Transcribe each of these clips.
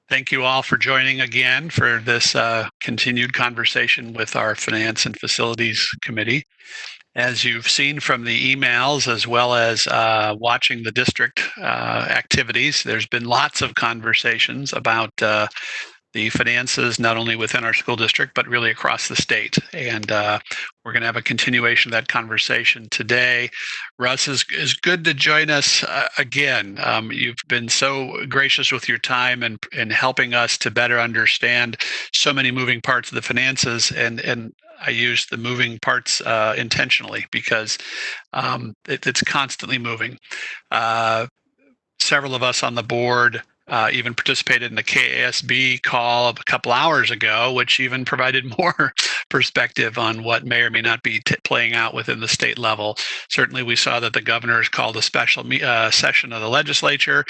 Thank you all for joining again for this continued conversation with our Finance and Facilities Committee. As you've seen from the emails, as well as watching the district activities, there's been lots of conversations about the finances, not only within our school district, but really across the state. And we're going to have a continuation of that conversation today. Russ, is good to join us again. You've been so gracious with your time and helping us to better understand so many moving parts of the finances. And I use the moving parts intentionally because it's constantly moving. Several of us on the board even participated in the KASB call a couple hours ago, which even provided more perspective on what may or may not be playing out within the state level. Certainly, we saw that the governor has called a special session of the legislature.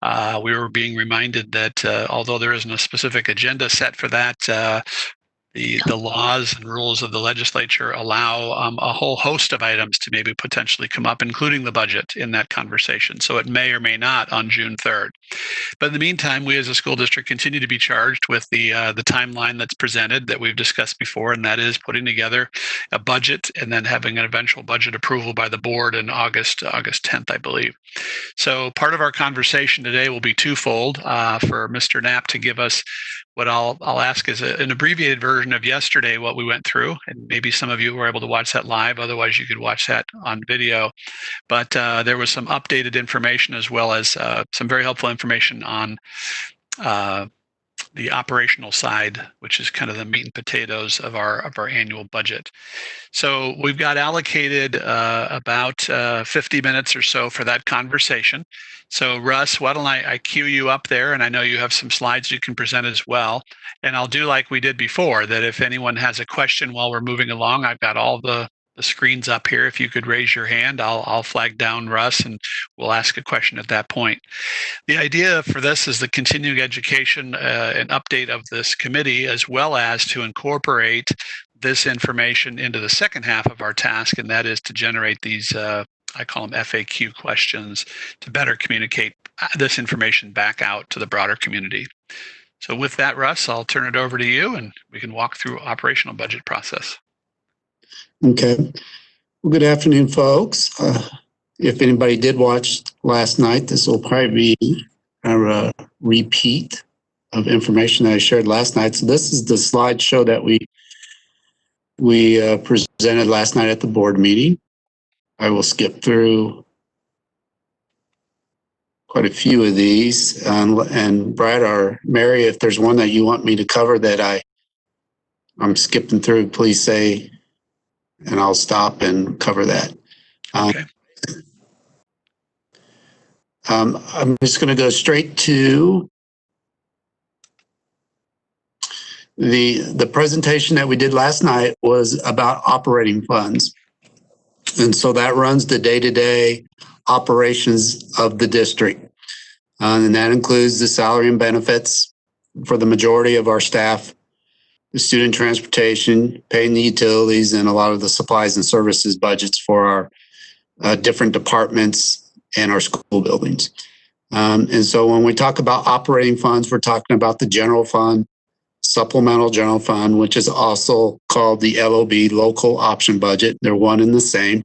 We were being reminded that although there isn't a specific agenda set for that, the laws and rules of the legislature allow a whole host of items to maybe potentially come up, including the budget in that conversation. So it may or may not on June 3rd. But in the meantime, we as a school district continue to be charged with the timeline that's presented that we've discussed before, and that is putting together a budget and then having an eventual budget approval by the board in August 10th, I believe. So part of our conversation today will be twofold for Mr. Knapp to give us what I'll ask is an abbreviated version of yesterday, what we went through. And maybe some of you were able to watch that live. Otherwise, you could watch that on video. But there was some updated information as well as some very helpful information on the operational side, which is kind of the meat and potatoes of our annual budget. So we've got allocated about 50 minutes or so for that conversation. So Russ, why don't I cue you up there? And I know you have some slides you can present as well. And I'll do like we did before, that if anyone has a question while we're moving along, I've got all the screens up here. If you could raise your hand, I'll flag down Russ and we'll ask a question at that point. The idea for this is the continuing education and update of this committee, as well as to incorporate this information into the second half of our task, and that is to generate these, I call them FAQ questions, to better communicate this information back out to the broader community. So with that, Russ, I'll turn it over to you and we can walk through operational budget process. Okay. Well, good afternoon, folks. If anybody did watch last night, this will probably be a repeat of information that I shared last night. So this is the slideshow that we presented last night at the board meeting. I will skip through quite a few of these. And Brad or Mary, if there's one that you want me to cover that I'm skipping through, please say, and I'll stop and cover that. Okay. I'm just going to go straight to the presentation that we did last night was about operating funds. And so that runs the day-to-day operations of the district. And that includes the salary and benefits for the majority of our staff, the student transportation, paying the utilities, and a lot of the supplies and services budgets for our different departments and our school buildings. And so when we talk about operating funds, we're talking about the general fund, supplemental general fund, which is also called the LOB, local option budget. They're one and the same.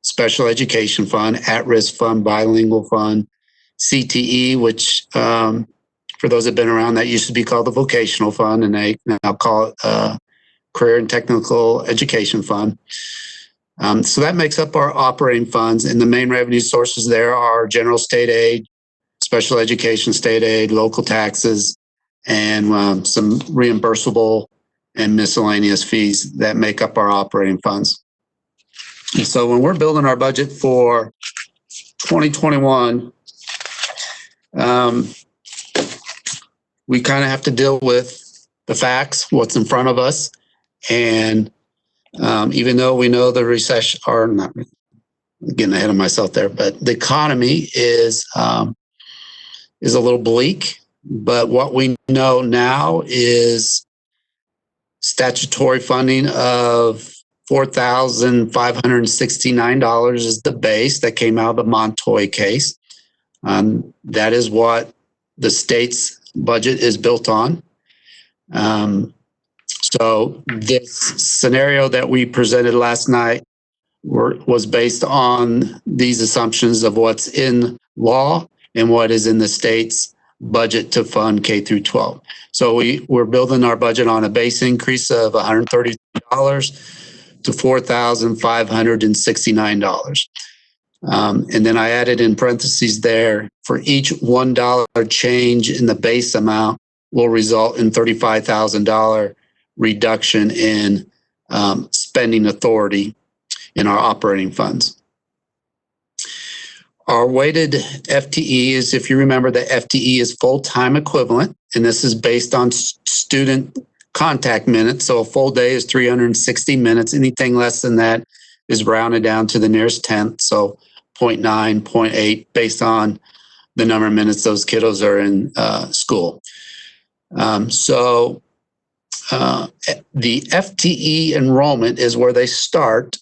Special education fund, at-risk fund, bilingual fund, CTE, which for those that have been around, that used to be called the vocational fund, and they now call it career and technical education fund. So that makes up our operating funds, and the main revenue sources there are general state aid, special education state aid, local taxes, and some reimbursable and miscellaneous fees that make up our operating funds. And so when we're building our budget for 2021, we kind of have to deal with the facts, what's in front of us. And even though we know the recession, or not getting ahead of myself there, but the economy is a little bleak. But what we know now is statutory funding of $4,569 is the base that came out of the Montoy case. That is what the state's budget is built on. So this scenario that we presented last night was based on these assumptions of what's in law and what is in the state's budget to fund K through 12. So we're building our budget on a base increase of $130 to $4,569. And then I added in parentheses there, for each $1 change in the base amount will result in $35,000 reduction in spending authority in our operating funds. Our weighted FTE is, if you remember, the FTE is full-time equivalent, and this is based on student contact minutes. So a full day is 360 minutes. Anything less than that is rounded down to the nearest tenth. So 0.9, 0.8, based on the number of minutes those kiddos are in school. The FTE enrollment is where they start.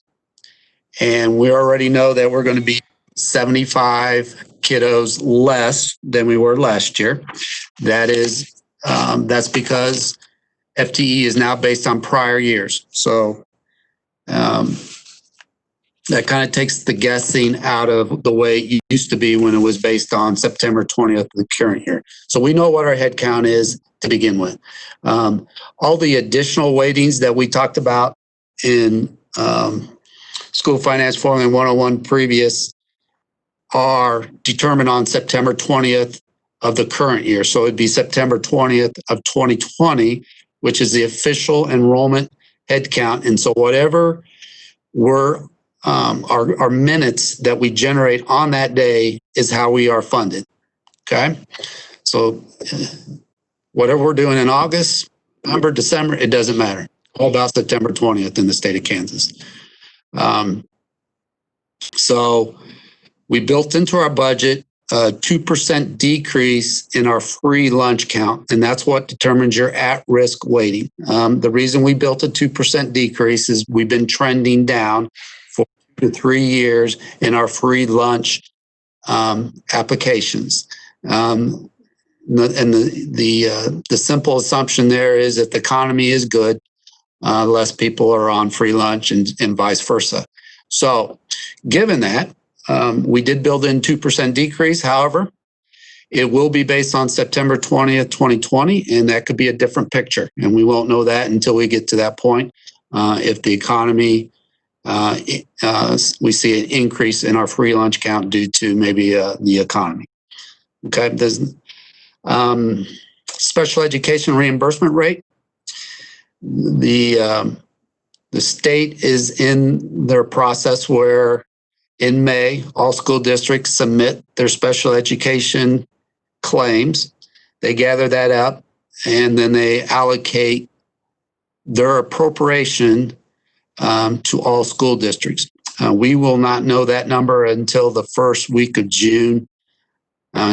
And we already know that we're going to be 75 kiddos less than we were last year. That's because FTE is now based on prior years. So that kind of takes the guessing out of the way it used to be when it was based on September 20th of the current year. So we know what our head count is to begin with. All the additional weightings that we talked about in School Finance Formula 101 previous are determined on September 20th of the current year. So it'd be September 20th of 2020, which is the official enrollment head count. And so whatever were our minutes that we generate on that day is how we are funded. Okay. So whatever we're doing in August, November, December, it doesn't matter. All about September 20th in the state of Kansas. So we built into our budget a 2% decrease in our free lunch count, and that's what determines your at-risk weighting. The reason we built a 2% decrease is we've been trending down for 2 to 3 years in our free lunch applications. And the simple assumption there is if the economy is good, less people are on free lunch and vice versa. So given that, we did build in 2% decrease. However, it will be based on September 20th, 2020, and that could be a different picture. And we won't know that until we get to that point. If the economy, we see an increase in our free lunch count due to maybe the economy. Okay. There's special education reimbursement rate. The state is in their process where in May, all school districts submit their special education claims. They gather that up and then they allocate their appropriation to all school districts. We will not know that number until the first week of June.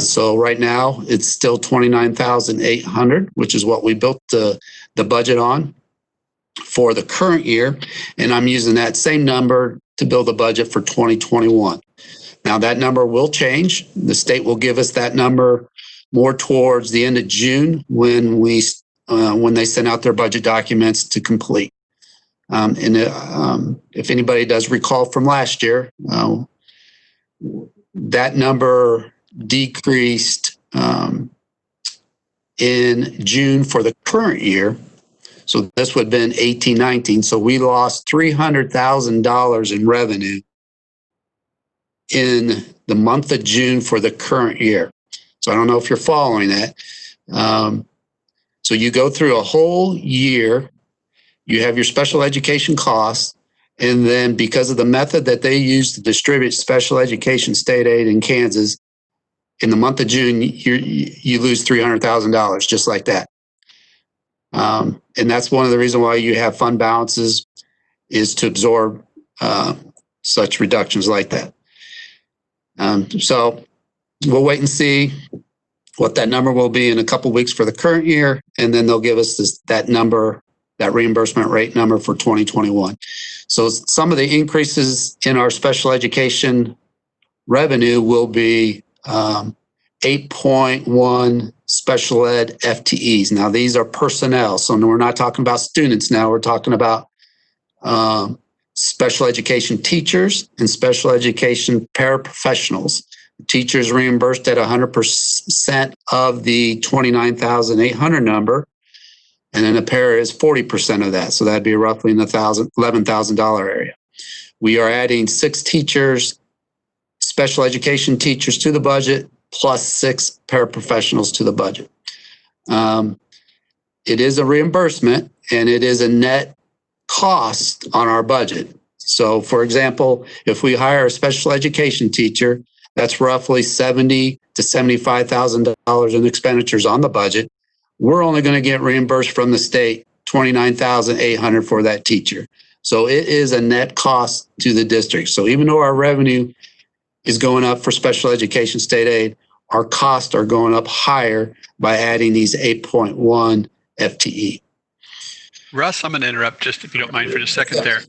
So right now it's still $29,800, which is what we built the budget on for the current year. And I'm using that same number to build a budget for 2021. Now that number will change. The state will give us that number more towards the end of June when they send out their budget documents to complete. If anybody does recall from last year, that number decreased in June for the current year. So this would have been 18-19. So we lost $300,000 in revenue in the month of June for the current year. So I don't know if you're following that. So you go through a whole year, you have your special education costs, and then because of the method that they use to distribute special education state aid in Kansas, in the month of June, you lose $300,000 just like that. And that's one of the reasons why you have fund balances is to absorb such reductions like that. So we'll wait and see what that number will be in a couple of weeks for the current year, and then they'll give us that number, that reimbursement rate number for 2021. So some of the increases in our special education revenue will be 8.1 special ed FTEs. Now, these are personnel. So we're not talking about students now. We're talking about special education teachers and special education paraprofessionals. Teachers reimbursed at 100% of the 29,800 number, and then a para is 40% of that. So that'd be roughly in the $11,000 area. We are adding 6 teachers, special education teachers to the budget, plus 6 paraprofessionals to the budget. It is a reimbursement, and it is a net cost on our budget. So, for example, if we hire a special education teacher, that's roughly $70,000 to $75,000 in expenditures on the budget. We're only going to get reimbursed from the state $29,800 for that teacher. So it is a net cost to the district. So even though our revenue is going up for special education state aid, our costs are going up higher by adding these 8.1 FTE. Russ, I'm going to interrupt just if you don't mind for just a second there.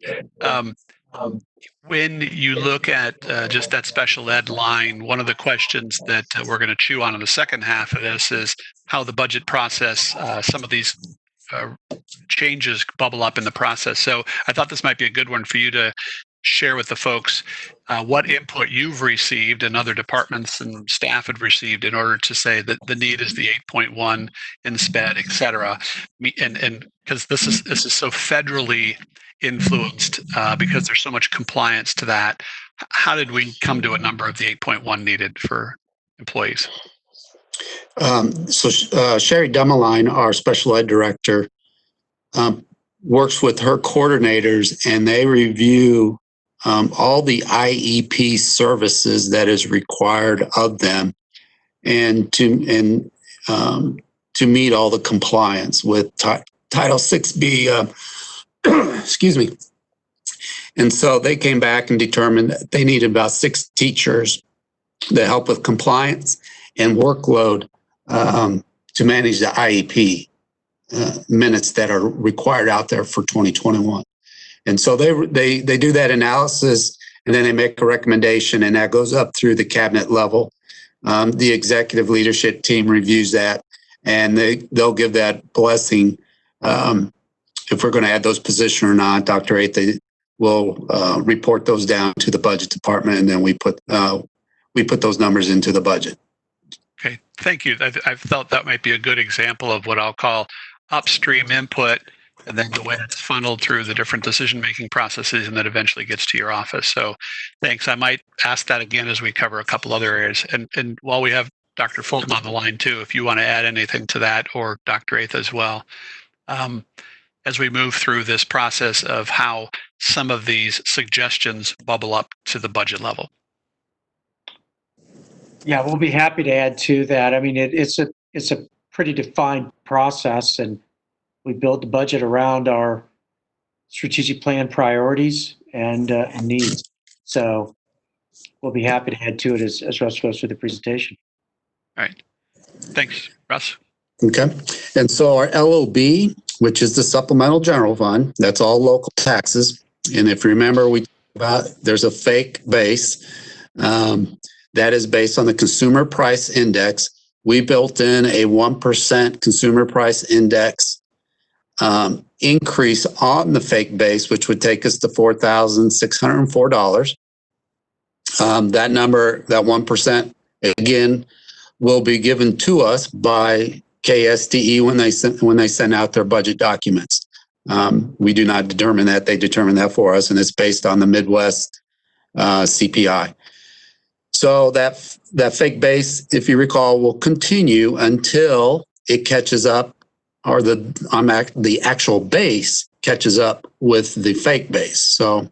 When you look at just that special ed line, one of the questions that we're going to chew on in the second half of this is how the budget process, some of these changes bubble up in the process. So I thought this might be a good one for you to share with the folks what input you've received and other departments and staff had received in order to say that the need is the 8.1 in SPED, et cetera. And because this is so federally influenced because there's so much compliance to that. How did we come to a number of the 8.1 needed for employees? Sherry Dummeline, our special ed director, works with her coordinators, and they review all the IEP services that is required of them, and to meet all the compliance with Title 6B. Excuse me. And so they came back and determined that they needed about 6 teachers to help with compliance and workload to manage the IEP minutes that are required out there for 2021. And so they do that analysis, and then they make a recommendation, and that goes up through the cabinet level. The executive leadership team reviews that, and they'll give that blessing if we're going to add those positions or not. Dr. Aithe will report those down to the budget department, and then we put those numbers into the budget. Okay, thank you. I felt that might be a good example of what I'll call upstream input, and then the way it's funneled through the different decision-making processes, and then eventually gets to your office. So thanks. I might ask that again as we cover a couple other areas. And while we have Dr. Fulton on the line too, if you want to add anything to that, or Dr. Aithe as well, as we move through this process of how some of these suggestions bubble up to the budget level. Yeah, we'll be happy to add to that. I mean, it's a pretty defined process, and we build the budget around our strategic plan priorities and needs. So we'll be happy to add to it as Russ goes through the presentation. All right. Thanks, Russ. Okay. And so our LOB, which is the supplemental general fund, that's all local taxes. And if you remember, we talked about there's a fake base that is based on the consumer price index. We built in a 1% consumer price index increase on the fake base, which would take us to $4,604. That number, that 1%, again, will be given to us by KSDE when they send out their budget documents. We do not determine that; they determine that for us, and it's based on the Midwest CPI. So that fake base, if you recall, will continue until it catches up, or the actual base catches up with the fake base. So,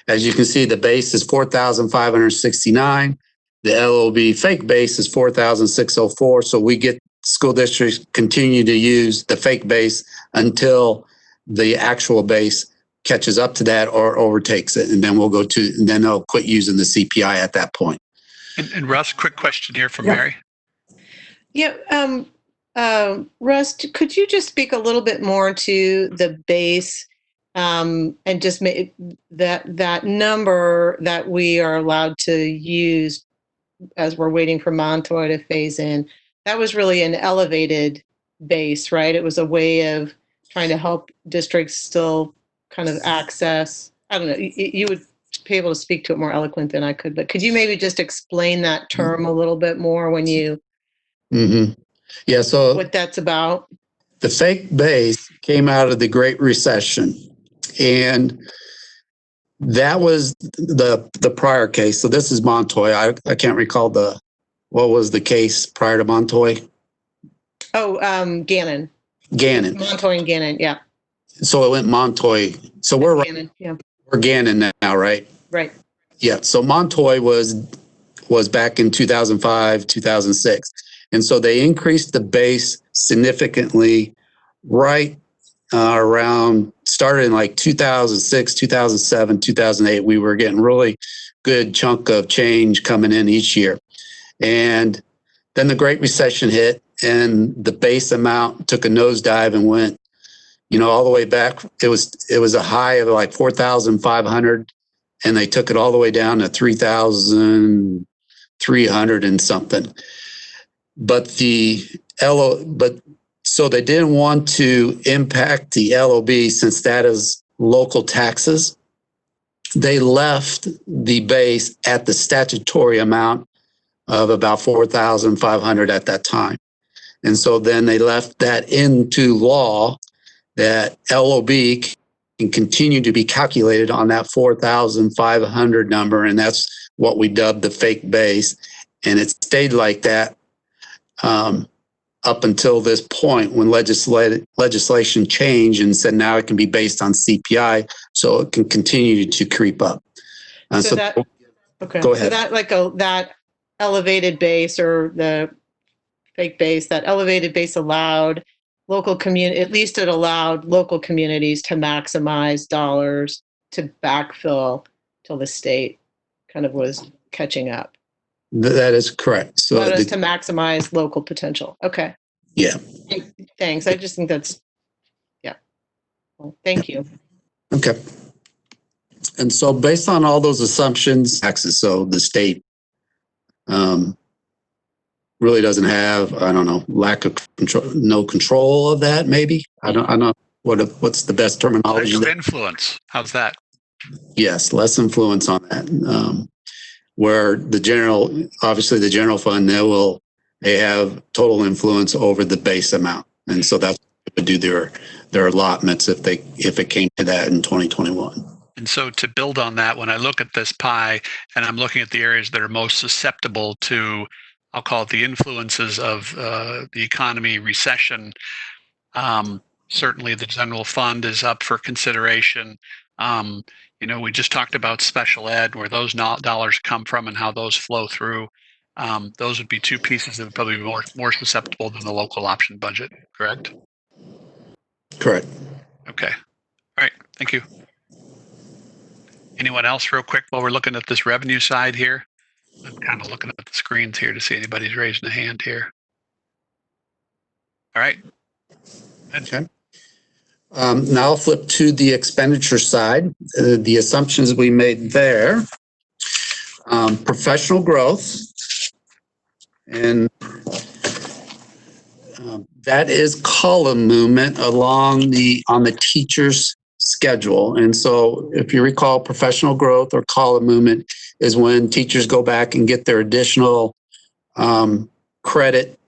as you can see, the base is 4,569. The LOB fake base is 4,604. So we get school districts continue to use the fake base until the actual base catches up to that or overtakes it, and then then they'll quit using the CPI at that point. And Russ, quick question here from Mary. Yeah, Russ, could you just speak a little bit more to the base and just make that number that we are allowed to use as we're waiting for Montoya to phase in? that was really an elevated base, right? It was a way of trying to help districts still kind of access. I don't know. You would be able to speak to it more eloquent than I could, but could you maybe just explain that term a little bit more when you Yeah, so what that's about? the fake base came out of the Great Recession, and that was the prior case. So this is Montoy. I can't recall what was the case prior to Montoy. Oh, Gannon. Gannon. Montoy and Gannon, yeah. So it went Montoy. So we're Gannon, yeah. we're Gannon now, right? Right. Yeah. So Montoy was back in 2005, 2006, and so they increased the base significantly right around started in like 2006, 2007, 2008. We were getting really good chunk of change coming in each year. And then the Great Recession hit and the base amount took a nosedive and went, all the way back. It was a high of like 4,500 and they took it all the way down to 3,300 and something. But so they didn't want to impact the LOB since that is local taxes. They left the base at the statutory amount of about 4,500 at that time. And so then they left that into law that LOB can continue to be calculated on that 4,500 number. And that's what we dubbed the fake base. And it stayed like that up until this point when legislation changed and said now it can be based on CPI, so it can continue to creep up. Okay. Go ahead. So that that elevated base or the fake base, that elevated base allowed local community, at least it allowed local communities to maximize dollars to backfill till the state kind of was catching up. That is correct. So allowed us to maximize local potential. Okay. Yeah. Thanks. I just think that's, yeah. Well, thank you. Okay. And so based on all those assumptions, taxes, so the state really doesn't have, I don't know, lack of control, no control of that, maybe. I don't know what's the best terminology. Lack of influence. How's that? Yes, less influence on that. Where obviously the general fund, they have total influence over the base amount. And so that's what would do their allotments if it came to that in 2021. And so to build on that, when I look at this pie and I'm looking at the areas that are most susceptible to, I'll call it the influences of the economy, recession, certainly the general fund is up for consideration. We just talked about special ed, where those dollars come from and how those flow through. Those would be two pieces that would probably be more susceptible than the local option budget, correct? Correct. Okay. All right. Thank you. Anyone else real quick while we're looking at this revenue side here? I'm kind of looking at the screens here to see anybody's raising a hand here. All right. Okay. Now I'll flip to the expenditure side. The assumptions we made there. Professional growth. And that is column movement on the teacher's schedule. And so if you recall, professional growth or column movement is when teachers go back and get their additional credit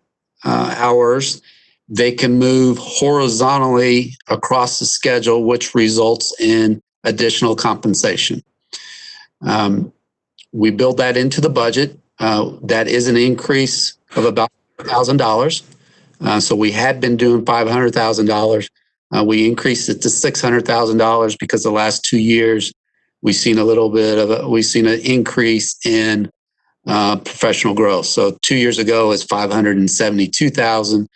hours. They can move horizontally across the schedule, which results in additional compensation. We build that into the budget. That is an increase of about $1,000. So we had been doing $500,000. We increased it to $600,000 because the last 2 years we've seen an increase in professional growth. So 2 years ago is $572,000.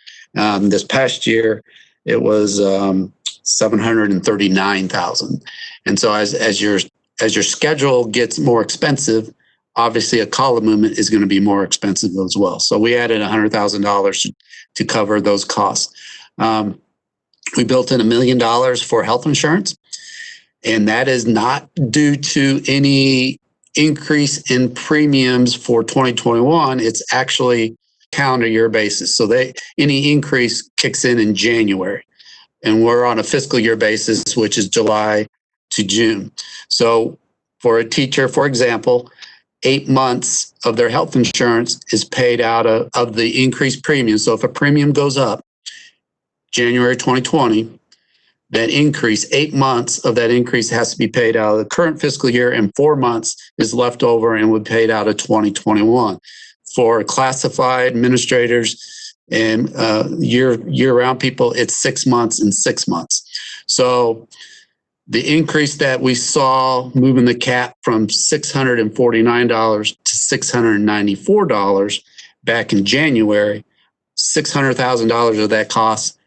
This past year it was $739,000. And so as your schedule gets more expensive, obviously a column movement is going to be more expensive as well. So we added $100,000 to cover those costs. We built in $1 million for health insurance, and that is not due to any increase in premiums for 2021. It's actually calendar year basis. So any increase kicks in January, and we're on a fiscal year basis, which is July to June. So for a teacher, for example, 8 months of their health insurance is paid out of the increased premium. So if a premium goes up January 2020, that increase, 8 months of that increase has to be paid out of the current fiscal year, and 4 months is left over and would be paid out of 2021. For classified administrators and year-round people, it's 6 months and 6 months. So the increase that we saw moving the cap from $649 to $694 back in January, $600,000 of that cost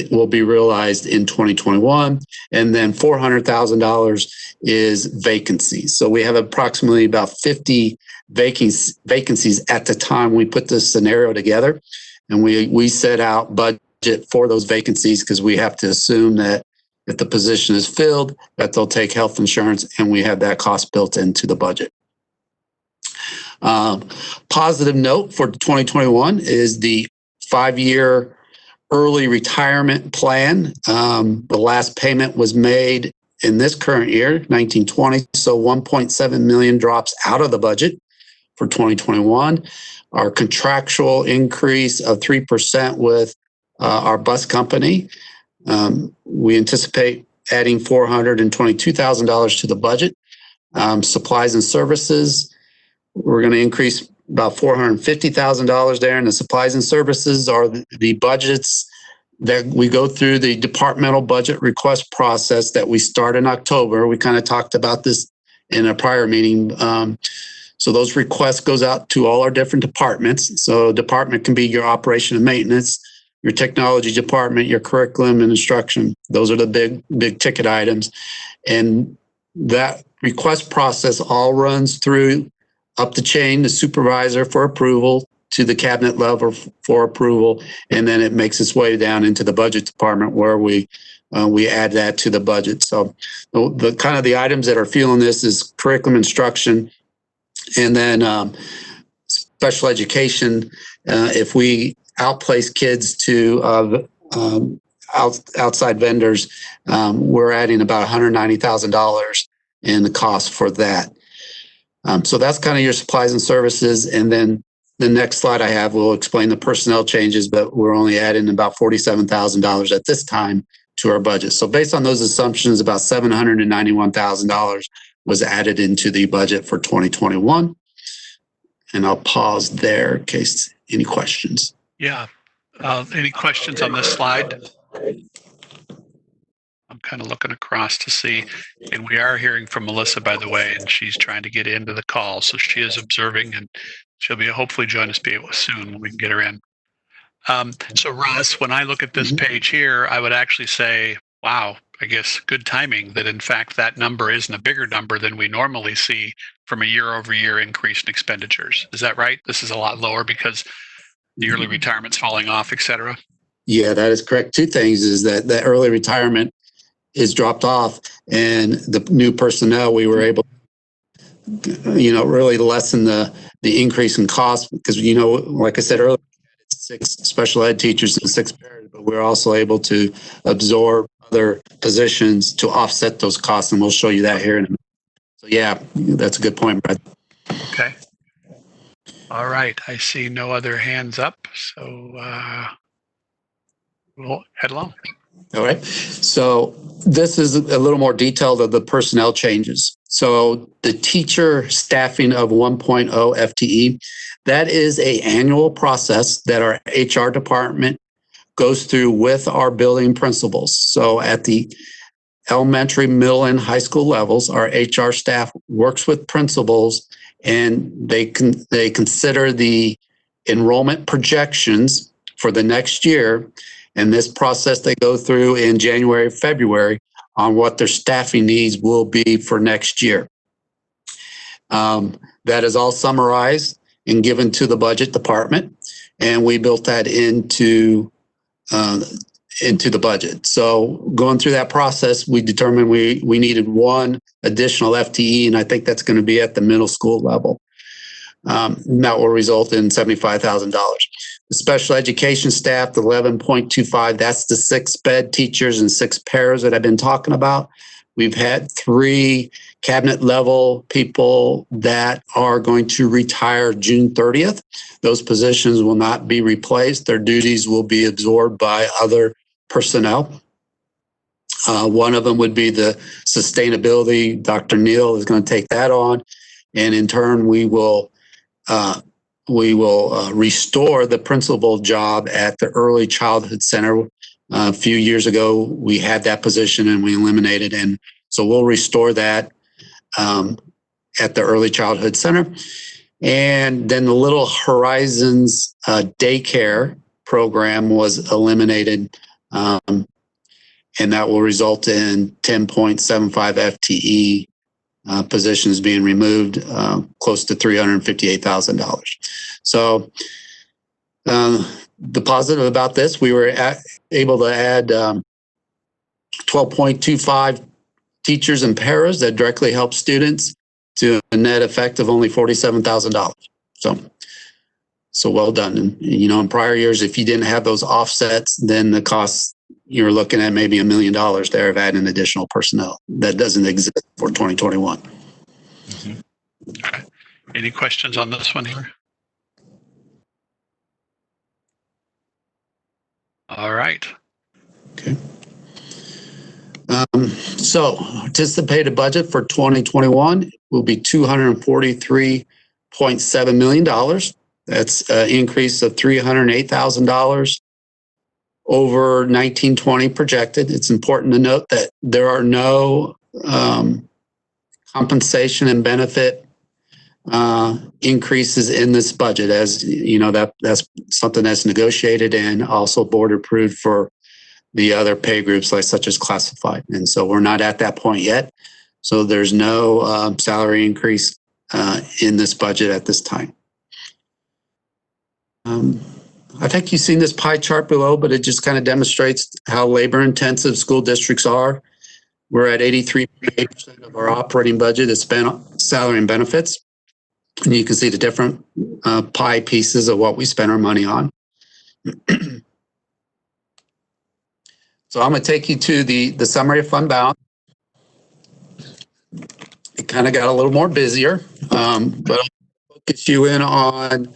will be realized in 2021, and then $400,000 is vacancies. So we have approximately about 50 vacancies at the time we put this scenario together, and we set out budget for those vacancies because we have to assume that if the position is filled, that they'll take health insurance, and we have that cost built into the budget. Positive note for 2021 is the 5-year early retirement plan. The last payment was made in this current year, 1920, so 1.7 million drops out of the budget for 2021. Our contractual increase of 3% with our bus company, we anticipate adding $422,000 to the budget. Supplies and services, we're going to increase about $450,000 there. And the supplies and services are the budgets that we go through the departmental budget request process that we start in October. We kind of talked about this in a prior meeting. So those requests goes out to all our different departments. So department can be your operation and maintenance, your technology department, your curriculum and instruction. Those are the big ticket items. And that request process all runs through up the chain, the supervisor for approval, to the cabinet level for approval, and then it makes its way down into the budget department where we add that to the budget. So the kind of the items that are feeling this is curriculum instruction, and then special education. If we outplace kids to outside vendors, we're adding about $190,000 in the cost for that. So that's kind of your supplies and services. And then the next slide I have will explain the personnel changes, but we're only adding about $47,000 at this time to our budget. So based on those assumptions, about $791,000 was added into the budget for 2021. And I'll pause there in case any questions. Yeah. Any questions on this slide? I'm kind of looking across to see, and we are hearing from Melissa, by the way, and she's trying to get into the call. So she is observing, and she'll be hopefully join us soon when we can get her in. So Russ, when I look at this page here, I would actually say, wow, I guess good timing that in fact that number isn't a bigger number than we normally see from a year-over-year increase in expenditures. Is that right? This is a lot lower because the early retirement's falling off, et cetera. Yeah, that is correct. Two things is that the early retirement is dropped off, and the new personnel, we were able to, really lessen the increase in cost because, like I said earlier, it's 6 special ed teachers and 6 paras, but we're also able to absorb other positions to offset those costs, and we'll show you that here in a minute. So yeah, that's a good point, Brad. Okay. All right. I see no other hands up, so we'll head along. All right. So this is a little more detailed of the personnel changes. So the teacher staffing of 1.0 FTE, that is an annual process that our HR department goes through with our building principals. So at the elementary, middle, and high school levels, our HR staff works with principals, and they consider the enrollment projections for the next year. And this process they go through in January, February on what their staffing needs will be for next year. That is all summarized and given to the budget department, and we built that into the budget. So going through that process, we determined we needed 1 additional FTE, and I think that's going to be at the middle school level. That will result in $75,000. The special education staff, the 11.25, that's the 6 sped teachers and 6 pairs that I've been talking about. We've had 3 cabinet level people that are going to retire June 30th. Those positions will not be replaced. Their duties will be absorbed by other personnel. One of them would be the sustainability. Dr. Neal is going to take that on. And in turn, we will restore the principal job at the Early Childhood Center. A few years ago, we had that position and we eliminated, and so we'll restore that at the Early Childhood Center. And then the Little Horizons daycare program was eliminated, and that will result in 10.75 FTE positions being removed, close to $358,000. So the positive about this, we were able to add 12.25 teachers and paras that directly help students to a net effect of only $47,000. So well done. And in prior years, if you didn't have those offsets, then the costs, you're looking at maybe $1 million there of adding additional personnel. That doesn't exist for 2021. Mm-hmm. Okay. Any questions on this one here? All right. Okay. So anticipated budget for 2021 will be $243.7 million. That's an increase of $308,000 over 1920 projected. It's important to note that there are no compensation and benefit increases in this budget. As you know, that's something that's negotiated and also board approved for the other pay groups, like such as classified. And so we're not at that point yet. So there's no salary increase in this budget at this time. I think you've seen this pie chart below, but it just kind of demonstrates how labor intensive school districts are. We're at 83.8% of our operating budget is spent on salary and benefits. And you can see the different pie pieces of what we spend our money on. So I'm going to take you to the summary of fund balance. It kind of got a little more busier, but I'll focus you in on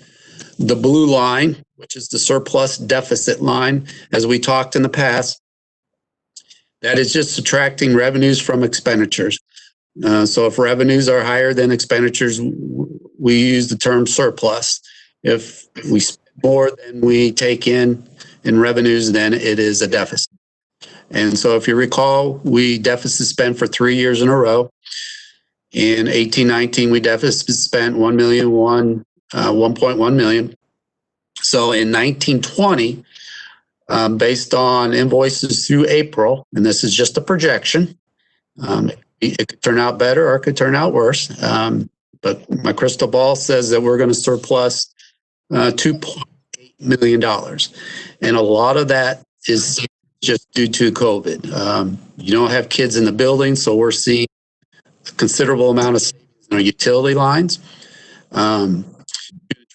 the blue line, which is the surplus deficit line. As we talked in the past, that is just subtracting revenues from expenditures. So if revenues are higher than expenditures, we use the term surplus. If we spend more than we take in revenues, then it is a deficit. And so if you recall, we deficit spent for 3 years in a row. In 18-19, we deficit spent $1.1 million. So in 1920, based on invoices through April, and this is just a projection, it could turn out better or it could turn out worse. But my crystal ball says that we're going to surplus $2.8 million. And a lot of that is just due to COVID. You don't have kids in the building, so we're seeing a considerable amount of savings in our utility lines,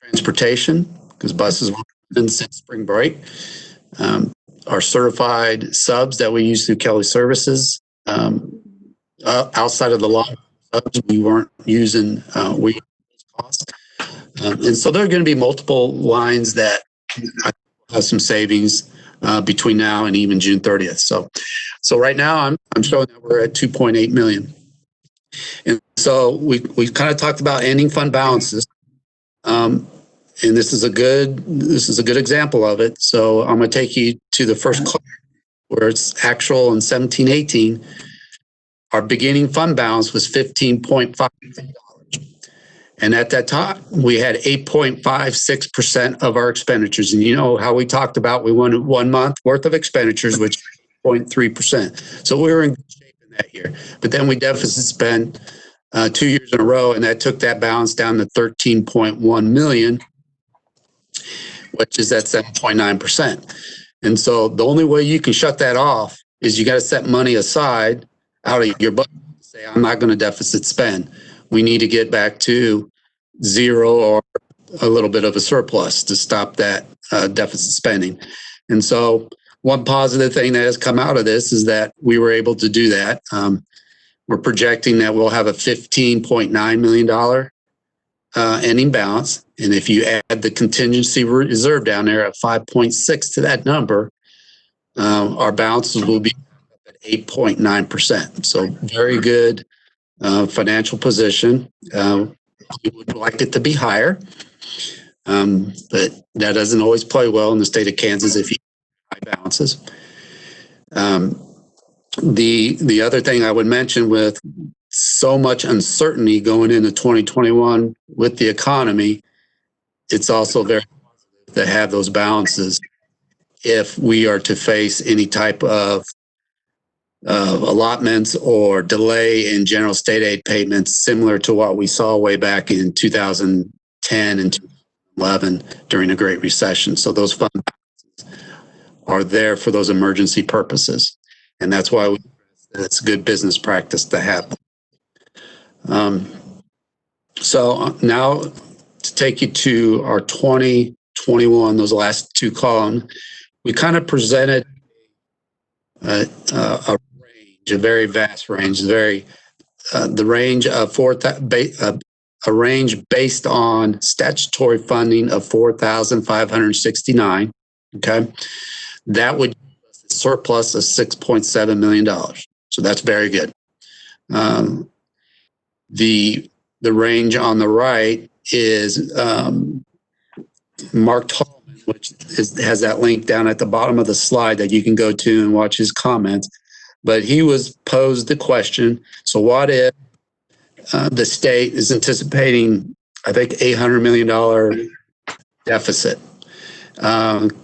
transportation, because buses were in since spring break. Our certified subs that we use through Kelly Services, outside of the law subs, we weren't using costs. And so there are going to be multiple lines that have some savings between now and even June 30th. So right now I'm showing that we're at 2.8 million. And so we kind of talked about ending fund balances. And this is a good example of it. So I'm going to take you to the first column where it's actual in 17-18. Our beginning fund balance was $15.5 million. And at that time, we had 8.56% of our expenditures. And you know how we talked about we wanted 1 month worth of expenditures, which is 0.3%. So we were in good shape in that year. But then we deficit spent 2 years in a row, and that took that balance down to 13.1 million, which is at 7.9%. And so the only way you can shut that off is you got to set money aside out of your budget. Say, I'm not going to deficit spend. We need to get back to zero or a little bit of a surplus to stop that deficit spending. And so one positive thing that has come out of this is that we were able to do that. We're projecting that we'll have a $15.9 million ending balance. And if you add the contingency reserve down there at 5.6 to that number, our balances will be at 8.9%. So very good financial position. We would like it to be higher, but that doesn't always play well in the state of Kansas if you have high balances. The other thing I would mention, with so much uncertainty going into 2021 with the economy, it's also very positive to have those balances if we are to face any type of allotments or delay in general state aid payments, similar to what we saw way back in 2010 and 2011 during the Great Recession. So those funds are there for those emergency purposes. And that's why it's good business practice to have. So now to take you to our 2021, those last two columns, we kind of presented a range, a very vast range, the range of a range based on statutory funding of 4,569. Okay, that would give us a surplus of $6.7 million. So that's very good. The range on the right is Mark Tallman, which has that link down at the bottom of the slide that you can go to and watch his comments. But he was posed the question, so what if the state is anticipating, I think, $800 million deficit?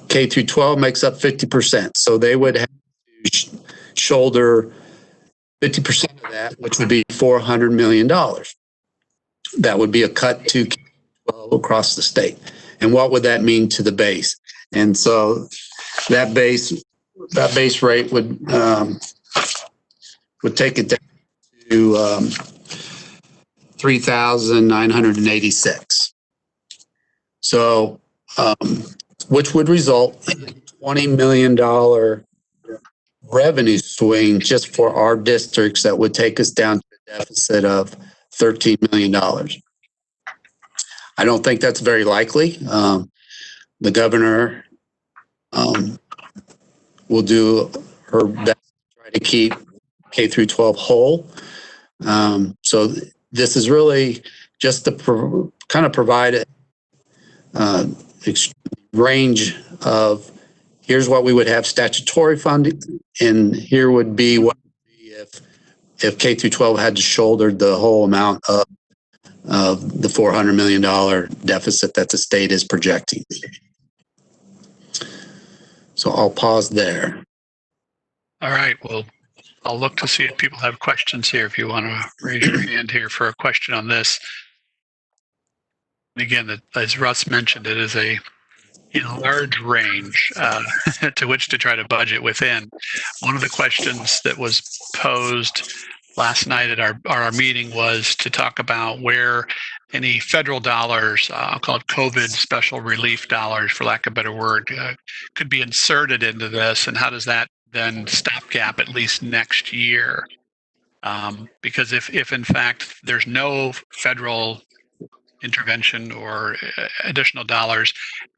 K through 12 makes up 50%. So they would have to shoulder 50% of that, which would be $400 million. That would be a cut to K-12 across the state. And what would that mean to the base? And so that base rate would take it down to 3,986. So, which would result in a $20 million revenue swing just for our districts that would take us down to a deficit of $13 million. I don't think that's very likely. The governor will do her best to try to keep K through 12 whole. So this is really just to kind of provide a range of, here's what we would have statutory funding, and here would be what would be if K through 12 had to shoulder the whole amount of the $400 million deficit that the state is projecting. So I'll pause there. All right. Well, I'll look to see if people have questions here. If you want to raise your hand here for a question on this. Again, as Russ mentioned, it is a large range to which to try to budget within. One of the questions that was posed last night at our meeting was to talk about where any federal dollars, I'll call it COVID special relief dollars, for lack of a better word, could be inserted into this, and how does that then stopgap at least next year? Because if in fact there's no federal intervention or additional dollars,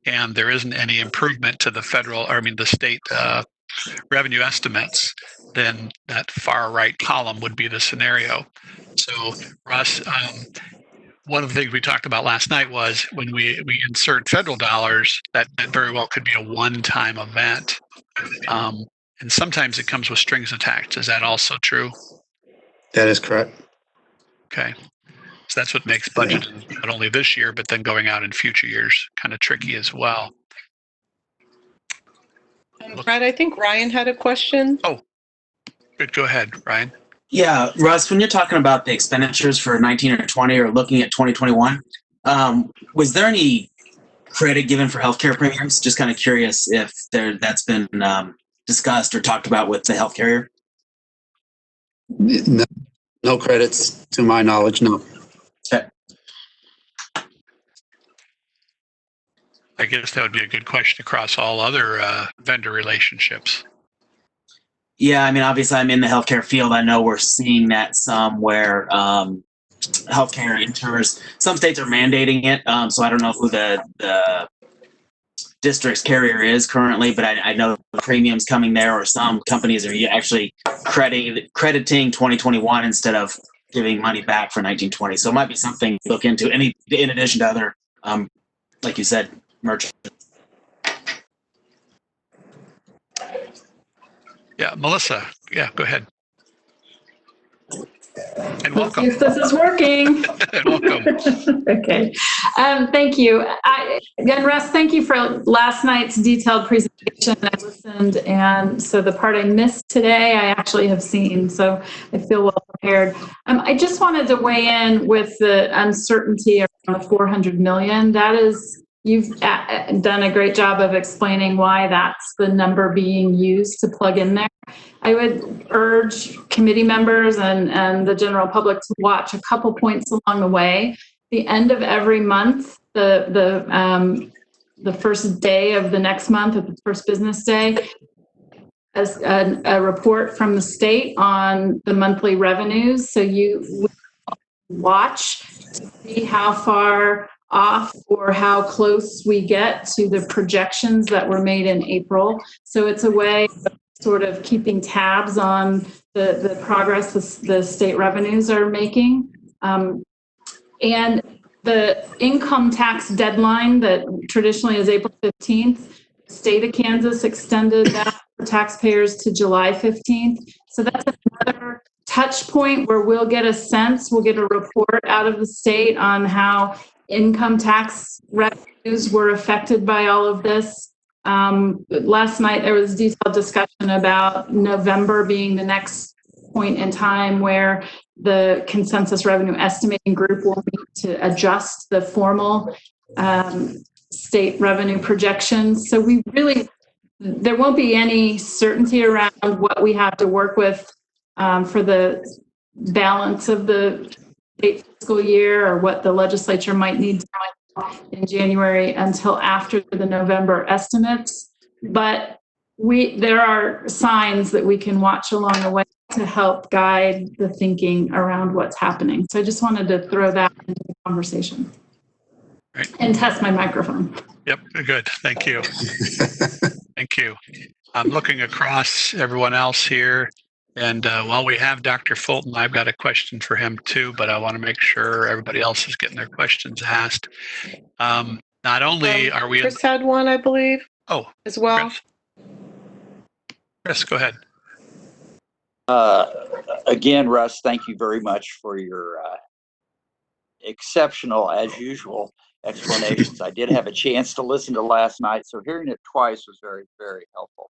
and there isn't any improvement to the the state revenue estimates, then that far right column would be the scenario. So, Russ, one of the things we talked about last night was when we insert federal dollars, that very well could be a one-time event. And sometimes it comes with strings attached. Is that also true? That is correct. Okay. So that's what makes budgeting not only this year, but then going out in future years kind of tricky as well. And Brad, I think Ryan had a question. Oh, good. Go ahead, Ryan. Yeah, Russ, when you're talking about the expenditures for 19 or 20 or looking at 2021, was there any credit given for healthcare premiums? Just kind of curious if that's been discussed or talked about with the health carrier. No credits to my knowledge, no. Okay. I guess that would be a good question across all other vendor relationships. Yeah, I mean, obviously, I'm in the healthcare field. I know we're seeing that some where healthcare insurers, some states are mandating it. So I don't know who the district's carrier is currently, but I know premiums coming there, or some companies are actually crediting 2021 instead of giving money back for 1920. So it might be something to look into. In addition to other, like you said, merchants. Yeah, Melissa. Yeah, go ahead. And Let's see welcome. if this is working. And welcome. Okay. Thank you. Again, Russ, thank you for last night's detailed presentation. I listened, and so the part I missed today, I actually have seen, so I feel well prepared. I just wanted to weigh in with the uncertainty around the 400 million. That is, you've done a great job of explaining why that's the number being used to plug in there. I would urge committee members and the general public to watch a couple points along the way. The end of every month, the first day of the next month, or the first business day, as a report from the state on the monthly revenues. So you watch to see how far off or how close we get to the projections that were made in April. So it's a way of sort of keeping tabs on the progress the state revenues are making. And the income tax deadline that traditionally is April 15th, the state of Kansas extended that for taxpayers to July 15th. So that's another touch point where we'll get a report out of the state on how income tax revenues were affected by all of this. Last night there was detailed discussion about November being the next point in time where the consensus revenue estimating group will meet to adjust the formal state revenue projections. So there won't be any certainty around what we have to work with for the balance of the state fiscal year, or what the legislature might need in January until after the November estimates. But there are signs that we can watch along the way to help guide the thinking around what's happening. So I just wanted to throw that into the conversation. Right. And test my microphone. Yep, good. Thank you. Thank you. I'm looking across everyone else here. And while we have Dr. Fulton, I've got a question for him too, but I want to make sure everybody else is getting their questions asked. Not only are we... Chris had one, I believe. Oh, as well. Chris, go ahead. Again, Russ, thank you very much for your exceptional, as usual, explanations. I did have a chance to listen to last night, so hearing it twice was very, very helpful.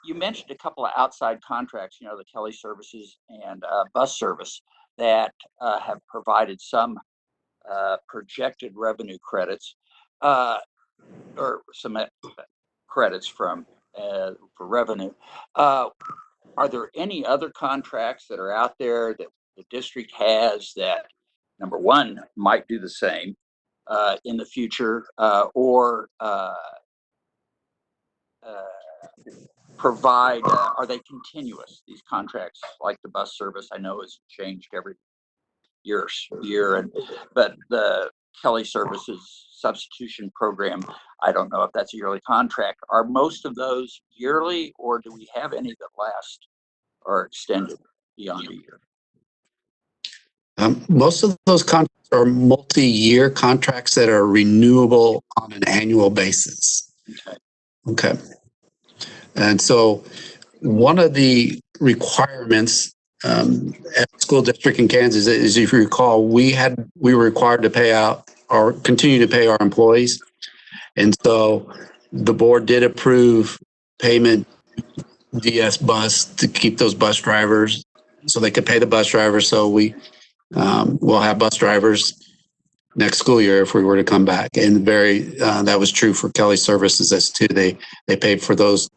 You mentioned a couple of outside contracts, the Kelly Services and bus service that have provided some projected revenue credits, or some credits for revenue. Are there any other contracts that are out there that the district has that, number one, might do the same in the future, or provide, are they continuous, these contracts, like the bus service I know has changed every year, but the Kelly Services substitution program, I don't know if that's a yearly contract. Are most of those yearly, or do we have any that last or extended beyond a year? Most of those contracts are multi-year contracts that are renewable on an annual basis. Okay. And so one of the requirements at the school district in Kansas is, if you recall, we were required to pay out or continue to pay our employees. And so the board did approve payment DS Bus to keep those bus drivers so they could pay the bus drivers. So we'll have bus drivers next school year if we were to come back. And that was true for Kelly Services as too. They paid for those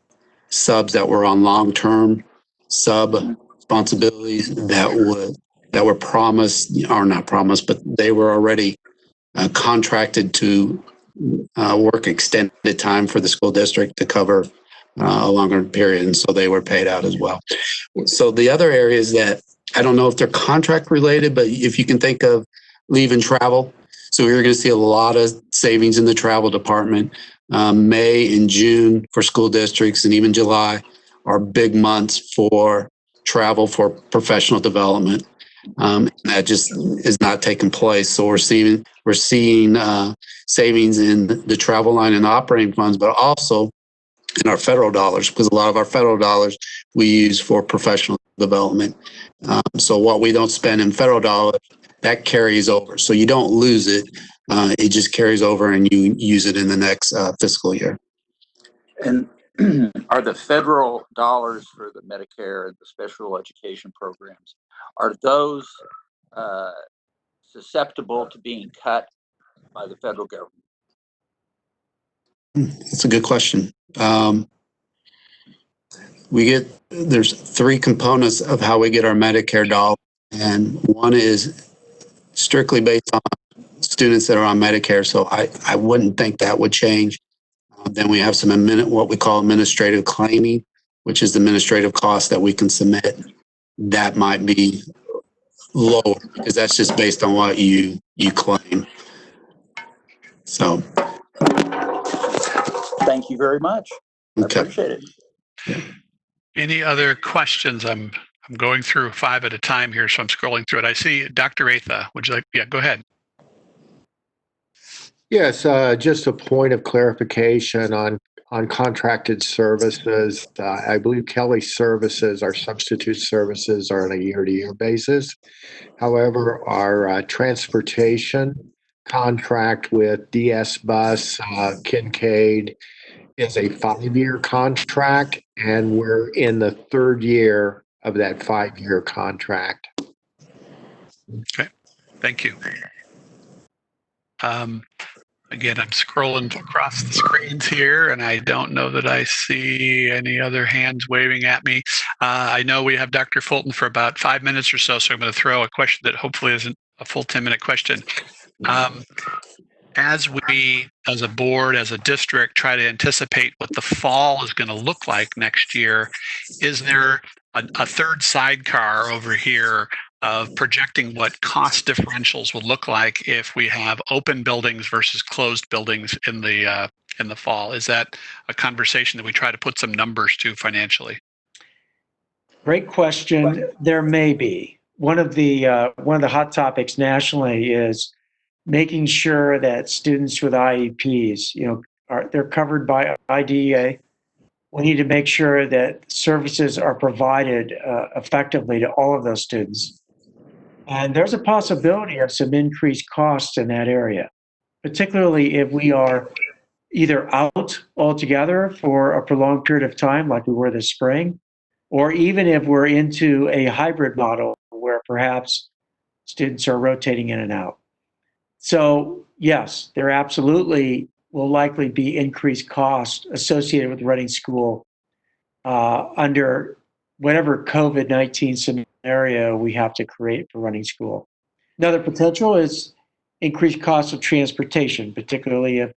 subs that were on long-term sub responsibilities that were promised, or not promised, but they were already contracted to work extended time for the school district to cover a longer period, and so they were paid out as well. So the other areas that I don't know if they're contract related, but if you can think of leave and travel. So we're going to see a lot of savings in the travel department. May and June for school districts, and even July are big months for travel for professional development. That just is not taking place. So we're seeing savings in the travel line and operating funds, but also in our federal dollars, because a lot of our federal dollars we use for professional development. So what we don't spend in federal dollars, that carries over. So you don't lose it. It just carries over and you use it in the next fiscal year. And are the federal dollars for the Medicare and the special education programs, are those susceptible to being cut by the federal government? That's a good question. There's three components of how we get our Medicare dollars, and one is strictly based on students that are on Medicare. So I wouldn't think that would change. Then we have some what we call administrative claiming, which is the administrative cost that we can submit. That might be lower because that's just based on what you claim. So thank you very much. Okay. I appreciate it. Any other questions? I'm going through 5 at a time here, so I'm scrolling through it. I see Dr. Atha. Would you like? Yeah, go ahead. Yes, just a point of clarification on contracted services. I believe Kelly services, our substitute services, are on a year-to-year basis. However, our transportation contract with DS Bus, Kincaid, is a 5-year contract, and we're in the 3rd year of that 5-year contract. Okay, thank you. Again, I'm scrolling across the screens here, and I don't know that I see any other hands waving at me. I know we have Dr. Fulton for about 5 minutes or so, so I'm going to throw a question that hopefully isn't a full 10-minute question. As we, as a board, as a district, try to anticipate what the fall is going to look like next year, is there a third sidecar over here of projecting what cost differentials will look like if we have open buildings versus closed buildings in the fall? Is that a conversation that we try to put some numbers to financially? Great question. There may be. One of the hot topics nationally is making sure that students with IEPs, they're covered by IDEA. We need to make sure that services are provided effectively to all of those students. And there's a possibility of some increased costs in that area, particularly if we are either out altogether for a prolonged period of time, like we were this spring, or even if we're into a hybrid model where perhaps students are rotating in and out. So yes, there absolutely will likely be increased costs associated with running school under whatever COVID-19 scenario we have to create for running school. Another potential is increased costs of transportation, particularly if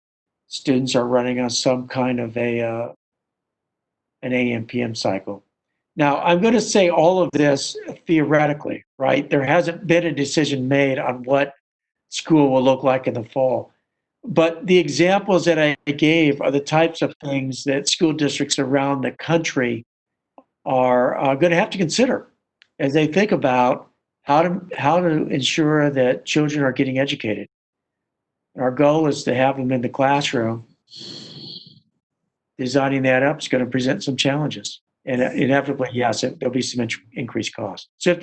students are running on some kind of an AM/PM cycle. Now, I'm going to say all of this theoretically, right? There hasn't been a decision made on what school will look like in the fall. But the examples that I gave are the types of things that school districts around the country are going to have to consider as they think about how to ensure that children are getting educated. Our goal is to have them in the classroom. Designing that up is going to present some challenges. And inevitably, yes, there'll be some increased costs. So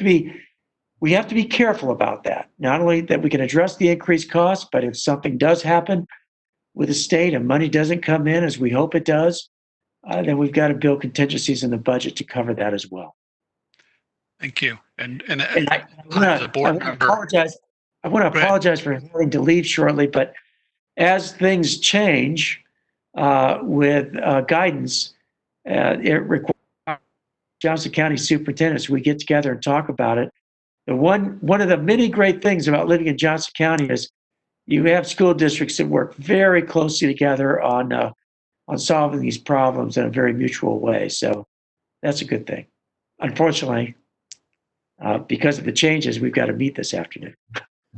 we have to be careful about that. Not only that we can address the increased costs, but if something does happen with the state and money doesn't come in as we hope it does, then we've got to build contingencies in the budget to cover that as well. Thank you. And I want to apologize for having to leave shortly, but as things change with guidance, it requires Johnson County superintendents, we get together and talk about it. One of the many great things about living in Johnson County is you have school districts that work very closely together on solving these problems in a very mutual way. So that's a good thing. Unfortunately, because of the changes, we've got to meet this afternoon.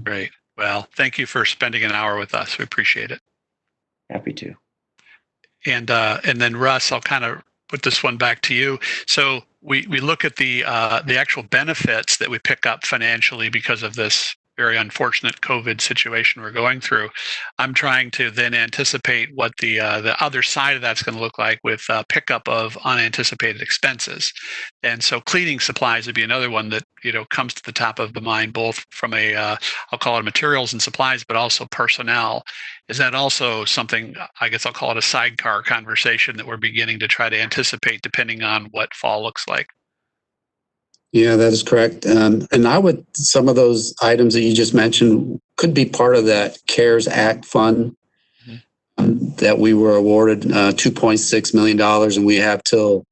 Great. Well, thank you for spending an hour with us. We appreciate it. Happy to. And then Russ, I'll kind of put this one back to you. So we look at the actual benefits that we pick up financially because of this very unfortunate COVID situation we're going through. I'm trying to then anticipate what the other side of that's going to look like with pickup of unanticipated expenses. And so cleaning supplies would be another one that comes to the top of the mind, both from a I'll call it materials and supplies, but also personnel. Is that also something, I guess I'll call it a sidecar conversation that we're beginning to try to anticipate depending on what fall looks like? Yeah, that is correct. And some of those items that you just mentioned could be part of that CARES Act fund that we were awarded $2.6 million, and we have till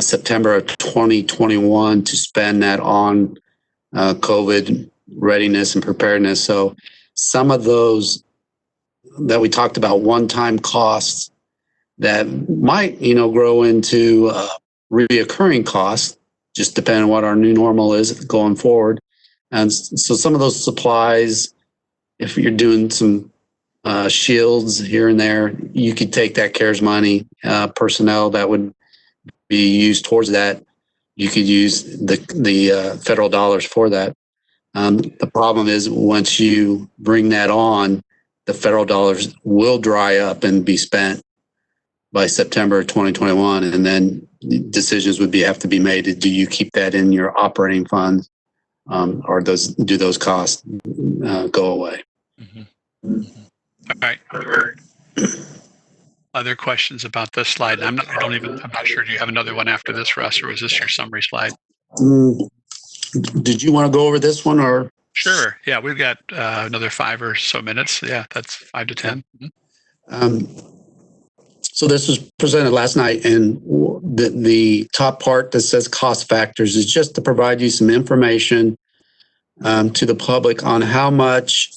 September of 2021 to spend that on COVID readiness and preparedness. So some of those that we talked about, one-time costs that might, grow into reoccurring costs, just depending on what our new normal is going forward. And so some of those supplies, if you're doing some shields here and there, you could take that CARES money, personnel that would be used towards that. You could use the federal dollars for that. The problem is once you bring that on, the federal dollars will dry up and be spent by September 2021, and then decisions would have to be made. Do you keep that in your operating funds, or do those costs go away? Mm-hmm. All right. Other questions about this slide? I'm not sure. Do you have another one after this, Russ, or was this your summary slide? Did you want to go over this one, or? Sure. Yeah, we've got another 5 or so minutes. Yeah, that's 5 to 10. Mm-hmm. So this was presented last night, and the top part that says cost factors is just to provide you some information to the public on how much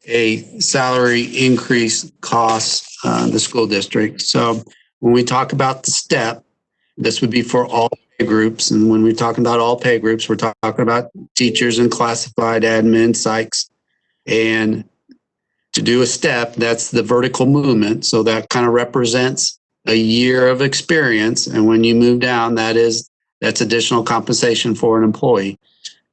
a salary increase costs the school district. So when we talk about the step, this would be for all pay groups. And when we're talking about all pay groups, we're talking about teachers and classified admin, psychs. And to do a step, that's the vertical movement. So that kind of represents a year of experience. And when you move down, that's additional compensation for an employee.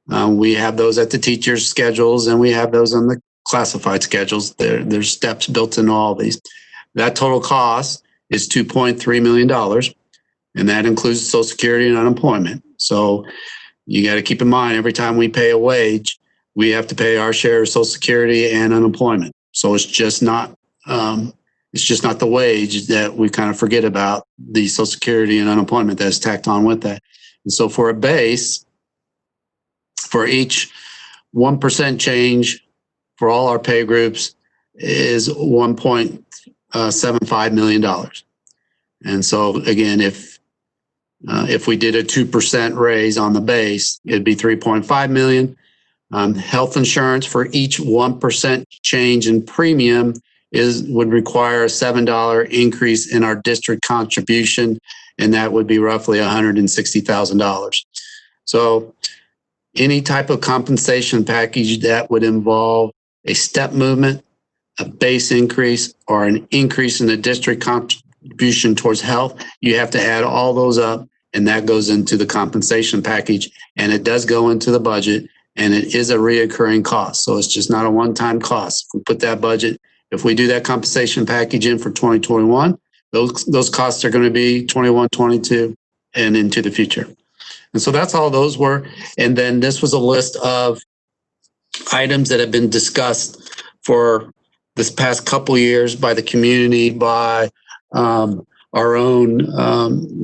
We have those at the teachers' schedules, and we have those on the classified schedules. There's steps built in all these. That total cost is $2.3 million, and that includes Social Security and unemployment. So you got to keep in mind, every time we pay a wage, we have to pay our share of Social Security and unemployment. So it's just not the wage that we kind of forget about, the Social Security and unemployment that's tacked on with that. And so for a base, for each 1% change for all our pay groups is $1.75 million. And so again, if we did a 2% raise on the base, it'd be 3.5 million. Health insurance for each 1% change in premium would require a $7 increase in our district contribution, and that would be roughly $160,000. So any type of compensation package that would involve a step movement, a base increase, or an increase in the district contribution towards health, you have to add all those up, and that goes into the compensation package, and it does go into the budget, and it is a reoccurring cost. So it's just not a one-time cost. If we put that budget, if we do that compensation package in for 2021, those costs are going to be 21, 22, and into the future. And so that's all those were. And then this was a list of items that have been discussed for this past couple of years by the community, by our own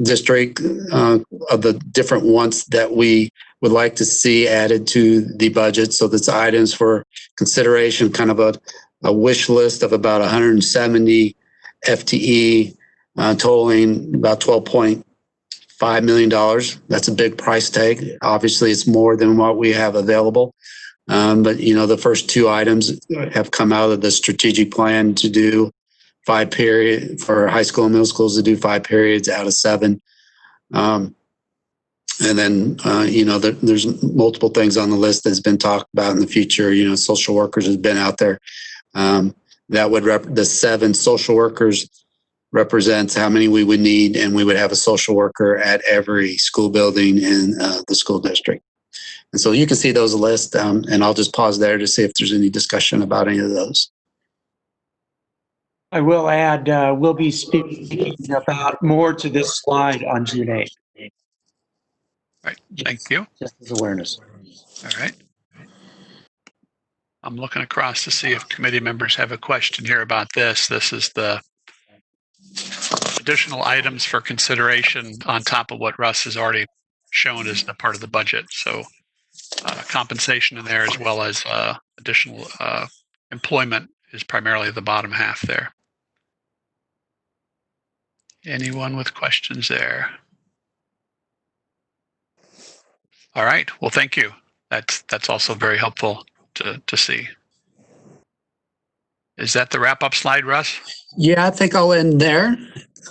district, of the different ones that we would like to see added to the budget. So that's items for consideration, kind of a wish list of about 170 FTE, totaling about $12.5 million. That's a big price tag. Obviously, it's more than what we have available. But the first two items have come out of the strategic plan to do 5 period for high school and middle schools to do 5 periods out of 7. And then, there's multiple things on the list that's been talked about in the future. Social workers has been out there. That would the 7 social workers represents how many we would need, and we would have a social worker at every school building in the school district. And so you can see those lists, and I'll just pause there to see if there's any discussion about any of those. I will add, we'll be speaking about more to this slide on June 8th. Right. Thank you. Just as awareness. All right. I'm looking across to see if committee members have a question here about this. This is the additional items for consideration on top of what Russ has already shown as the part of the budget. So compensation in there, as well as additional employment, is primarily the bottom half there. Anyone with questions there? All right. Well, thank you. That's also very helpful to see. Is that the wrap up slide, Russ? Yeah, I think I'll end there,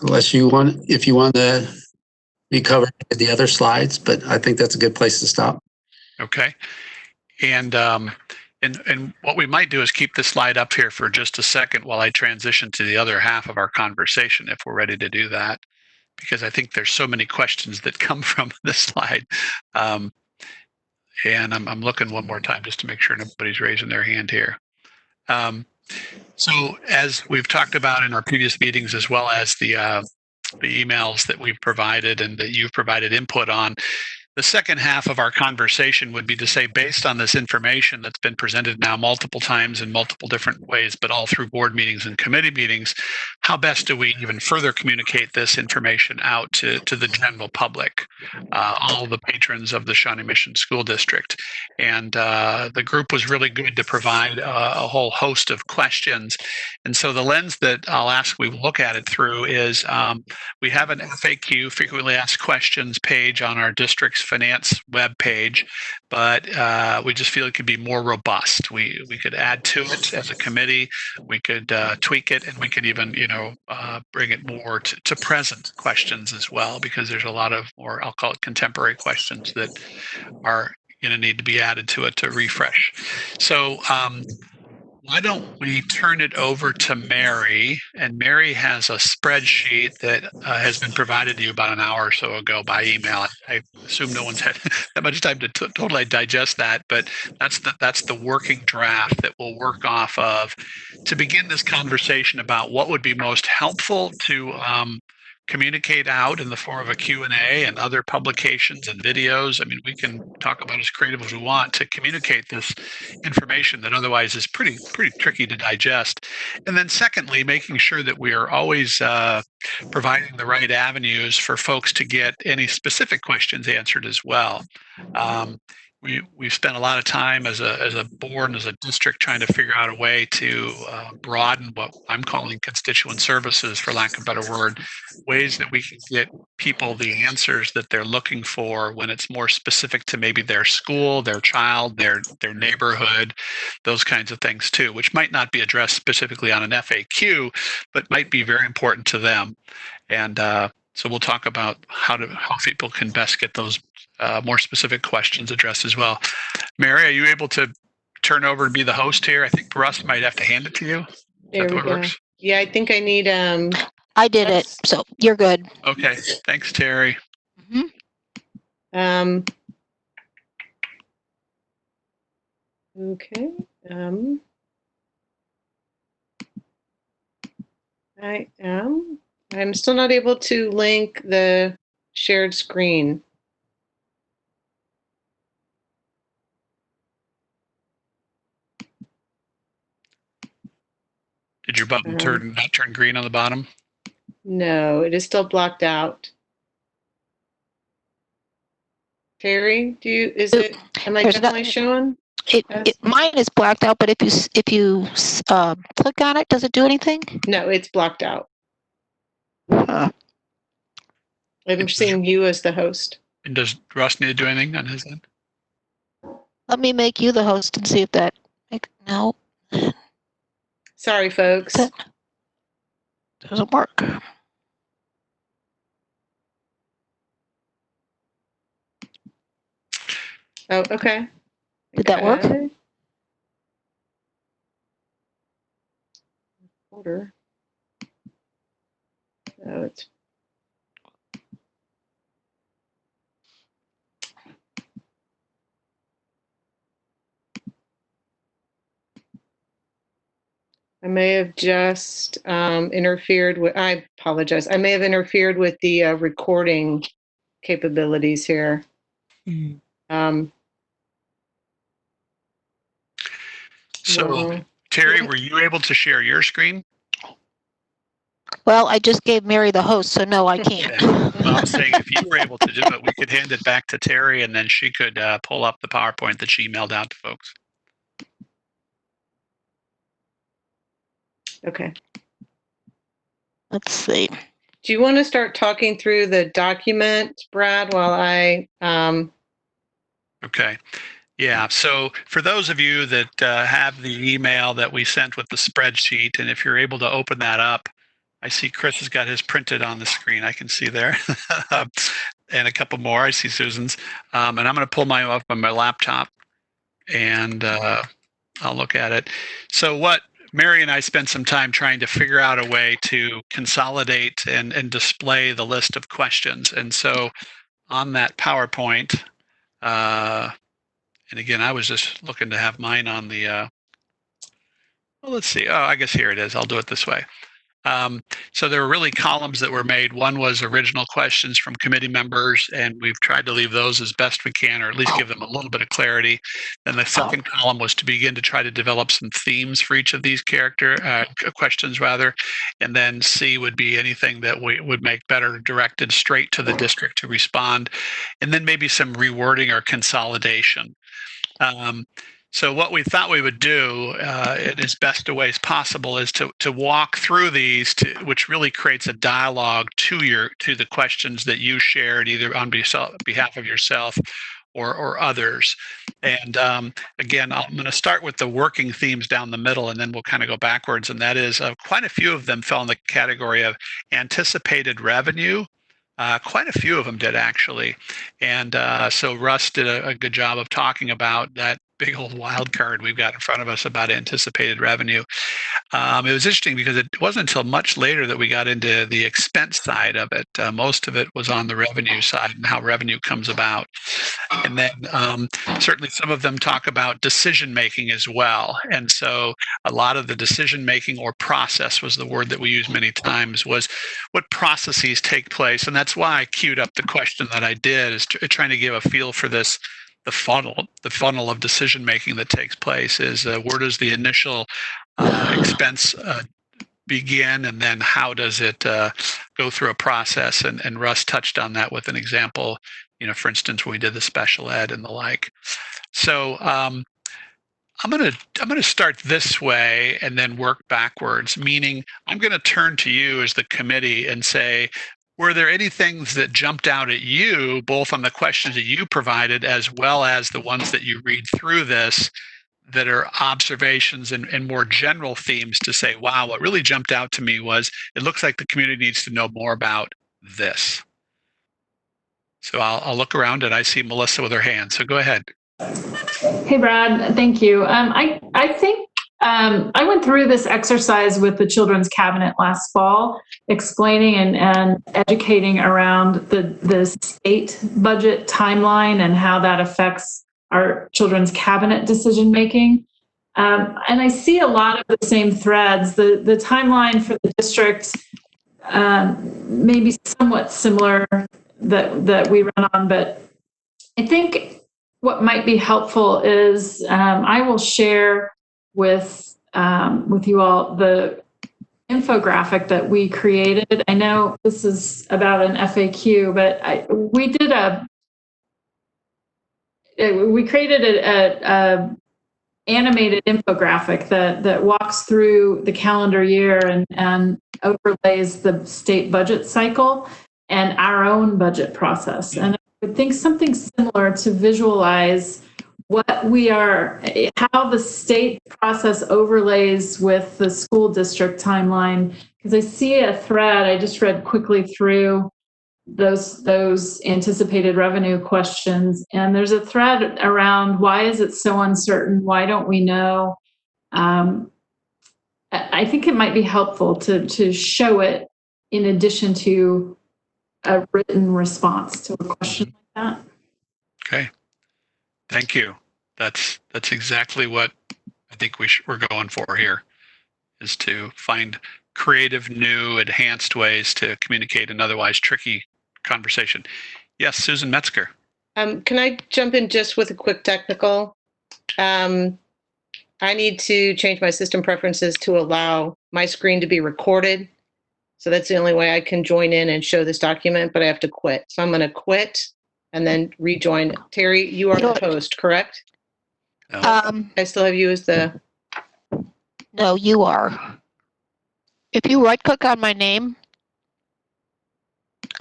unless if you want to be covered with the other slides, but I think that's a good place to stop. Okay. And what we might do is keep this slide up here for just a second while I transition to the other half of our conversation, if we're ready to do that, because I think there's so many questions that come from this slide. And I'm looking one more time just to make sure nobody's raising their hand here. So as we've talked about in our previous meetings, as well as the emails that we've provided and that you've provided input on, the second half of our conversation would be to say, based on this information that's been presented now multiple times in multiple different ways, but all through board meetings and committee meetings, how best do we even further communicate this information out to the general public, all the patrons of the Shawnee Mission School District? And the group was really good to provide a whole host of questions. And so the lens that I'll ask we look at it through is we have an FAQ, frequently asked questions page on our district's finance web page, but we just feel it could be more robust. We could add to it as a committee. We could tweak it, and we could even bring it more to present questions as well, because there's a lot of more, I'll call it, contemporary questions that are going to need to be added to it to refresh. So why don't we turn it over to Mary? And Mary has a spreadsheet that has been provided to you about an hour or so ago by email. I assume no one's had that much time to totally digest that, but that's the working draft that we'll work off of to begin this conversation about what would be most helpful to communicate out in the form of a Q&A and other publications and videos. I mean, we can talk about as creative as we want to communicate this information that otherwise is pretty tricky to digest. And then secondly, making sure that we are always providing the right avenues for folks to get any specific questions answered as well. We've spent a lot of time as a board and as a district trying to figure out a way to broaden what I'm calling constituent services, for lack of a better word, ways that we can get people the answers that they're looking for when it's more specific to maybe their school, their child, their neighborhood, those kinds of things too, which might not be addressed specifically on an FAQ, but might be very important to them. And so we'll talk about how people can best get those more specific questions addressed as well. Mary, are you able to turn over and be the host here? I think Russ might have to hand it to you. There we go. Yeah, I think I need. I did it, so you're good. Okay, thanks, Terry. Okay. I'm still not able to link the shared screen. Did your button not turn green on the bottom? No, it is still blocked out. Terry, am I definitely showing? Mine is blacked out, but if you click on it, does it do anything? No, it's blocked out. Huh. I'm seeing you as the host. And does Russ need to do anything on his end? Let me make you the host and see if that. No, Sorry, folks. that doesn't work. Oh, okay. Did that work? Okay. Order. Oh, it's. I may have just interfered with, I apologize. I may have interfered with the recording capabilities here. So, well, Terry, were you able to share your screen? Well, I just gave Mary the host, so no, I can't. Well, I'm saying if you were able to do it, we could hand it back to Terry, and then she could pull up the PowerPoint that she emailed out to folks. okay. Let's see. Do you want to start talking through the document, Brad, while I Okay. Yeah. So for those of you that have the email that we sent with the spreadsheet, and if you're able to open that up, I see Chris has got his printed on the screen. I can see there. And a couple more. I see Susan's. And I'm going to pull mine up on my laptop, and I'll look at it. So what Mary and I spent some time trying to figure out a way to consolidate and display the list of questions. And so on that PowerPoint, and again, I was just looking to have mine on the, well, let's see. Oh, I guess here it is. I'll do it this way. So there were really columns that were made. One was original questions from committee members, and we've tried to leave those as best we can, or at least give them a little bit of clarity. Then the second column was to begin to try to develop some themes for each of these questions, rather. And then C would be anything that we would make better directed straight to the district to respond. And then maybe some rewording or consolidation. So what we thought we would do in as best a way as possible is to walk through these, which really creates a dialogue to the questions that you shared, either on behalf of yourself or others. And again, I'm going to start with the working themes down the middle, and then we'll kind of go backwards. And that is quite a few of them fell in the category of anticipated revenue. Quite a few of them did, actually. And so Russ did a good job of talking about that big old wild card we've got in front of us about anticipated revenue. It was interesting because it wasn't until much later that we got into the expense side of it. Most of it was on the revenue side and how revenue comes about. And then certainly some of them talk about decision making as well. And so a lot of the decision making, or process was the word that we use many times, was what processes take place. And that's why I queued up the question that I did, is trying to give a feel for this. The funnel of decision making that takes place is where does the initial expense begin, and then how does it go through a process? And Russ touched on that with an example. For instance, when we did the special ed and the like. So I'm gonna start this way and then work backwards. Meaning, I'm going to turn to you as the committee and say, were there any things that jumped out at you, both on the questions that you provided as well as the ones that you read through this, that are observations and more general themes to say, wow, what really jumped out to me was it looks like the community needs to know more about this. So I'll look around and I see Melissa with her hand. So go ahead. Hey, Brad, thank you. I think I went through this exercise with the Children's Cabinet last fall, explaining and educating around the state budget timeline and how that affects our Children's Cabinet decision making. And I see a lot of the same threads. The timeline for the district may be somewhat similar that we run on, but I think what might be helpful is I will share with you all the infographic that we created. I know this is about an FAQ, but we created a animated infographic that walks through the calendar year and overlays the state budget cycle and our own budget process. And I would think something similar to visualize what we are, how the state process overlays with the school district timeline. Because I see a thread, I just read quickly through those anticipated revenue questions, and there's a thread around why is it so uncertain? Why don't we know? I think it might be helpful to show it in addition to a written response to a question like that. Okay. Thank you. That's exactly what I think we're going for here, is to find creative, new, enhanced ways to communicate an otherwise tricky conversation. Yes, Susan Metzger. Can I jump in just with a quick technical? I need to change my system preferences to allow my screen to be recorded. So that's the only way I can join in and show this document, but I have to quit. So I'm going to quit and then rejoin. Terry, you are the host, correct? I still have you as the... No, you are. If you right click on my name,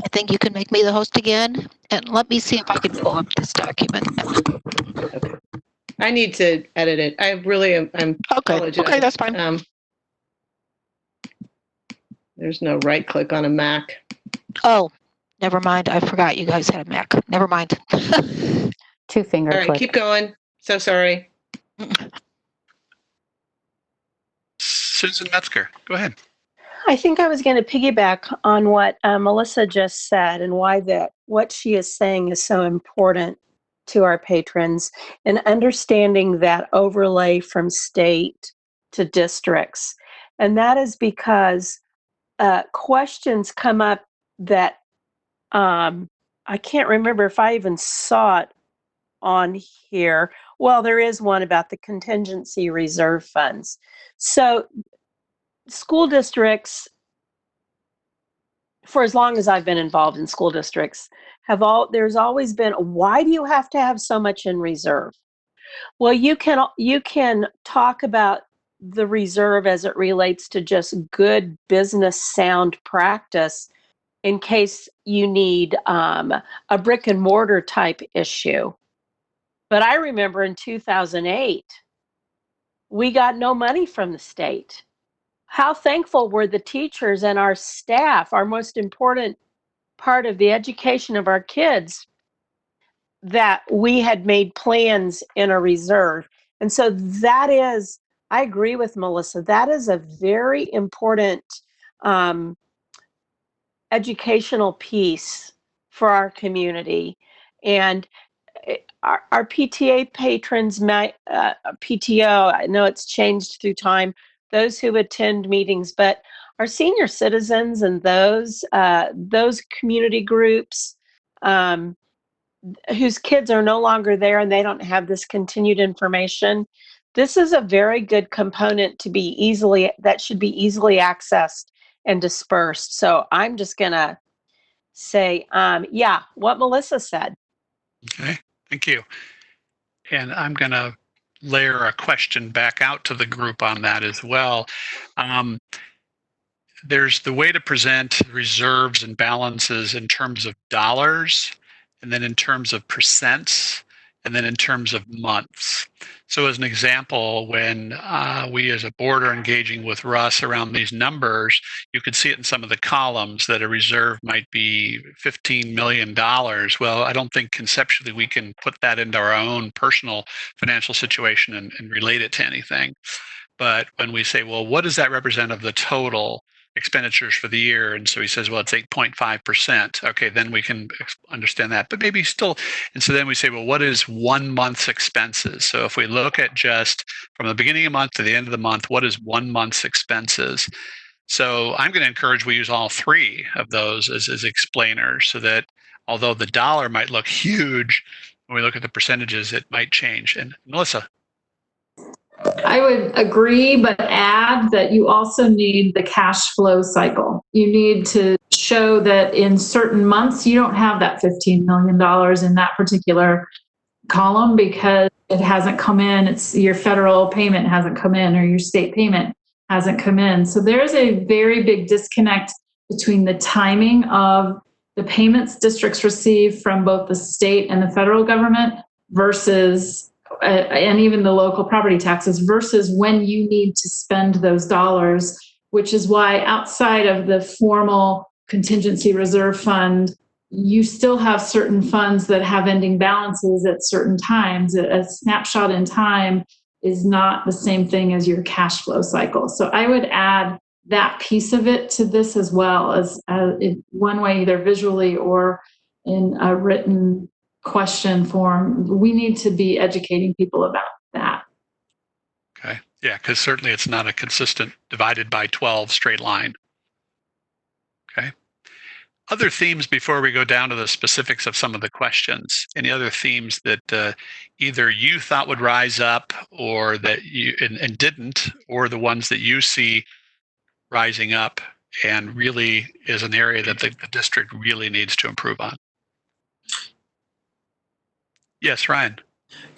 I think you can make me the host again. And let me see if I can pull up this document. Okay. I need to edit it. I really am. Okay, that's fine. There's no right click on a Mac. Oh, never mind. I forgot you guys had a Mac. Never mind. Two-finger All right, click. keep going. So sorry. Susan Metzger, go ahead. I think I was going to piggyback on what Melissa just said and why what she is saying is so important to our patrons, and understanding that overlay from state to districts. And that is because questions come up that I can't remember if I even saw it on here. Well, there is one about the contingency reserve funds. So school districts, for as long as I've been involved in school districts, there's always been, why do you have to have so much in reserve? Well, you can talk about the reserve as it relates to just good business sound practice in case you need a brick and mortar type issue. But I remember in 2008, we got no money from the state. How thankful were the teachers and our staff, our most important part of the education of our kids, that we had made plans in a reserve. And so that is, I agree with Melissa, that is a very important educational piece for our community. And our PTA patrons, PTO, I know it's changed through time, those who attend meetings, but our senior citizens and those community groups whose kids are no longer there and they don't have this continued information, this is a very good component that should be easily accessed and dispersed. So I'm just going to say, yeah, what Melissa said. Okay, thank you. And I'm going to layer a question back out to the group on that as well. There's the way to present reserves and balances in terms of dollars, and then in terms of percents, and then in terms of months. So as an example, when we as a board are engaging with Russ around these numbers, you could see it in some of the columns that a reserve might be $15 million. Well, I don't think conceptually we can put that into our own personal financial situation and relate it to anything. But when we say, well, what does that represent of the total expenditures for the year? And so he says, well, it's 8.5%. Okay, then we can understand that, but maybe still. And so then we say, well, what is 1 month's expenses? So if we look at just from the beginning of the month to the end of the month, what is 1 month's expenses? So I'm going to encourage we use all three of those as explainers, so that although the dollar might look huge, when we look at the percentages, it might change. And Melissa. I would agree, but add that you also need the cash flow cycle. You need to show that in certain months, you don't have that $15 million in that particular column because it hasn't come in. It's your federal payment hasn't come in or your state payment hasn't come in. So there's a very big disconnect between the timing of the payments districts receive from both the state and the federal government versus and even the local property taxes versus when you need to spend those dollars, which is why outside of the formal contingency reserve fund, you still have certain funds that have ending balances at certain times. A snapshot in time is not the same thing as your cash flow cycle. So I would add that piece of it to this as well, as in one way, either visually or in a written question form. We need to be educating people about that. Okay. Yeah, because certainly it's not a consistent divided by 12 straight line. Okay. Other themes before we go down to the specifics of some of the questions. Any other themes that either you thought would rise up or that you and didn't, or the ones that you see rising up and really is an area that the district really needs to improve on? Yes, Ryan.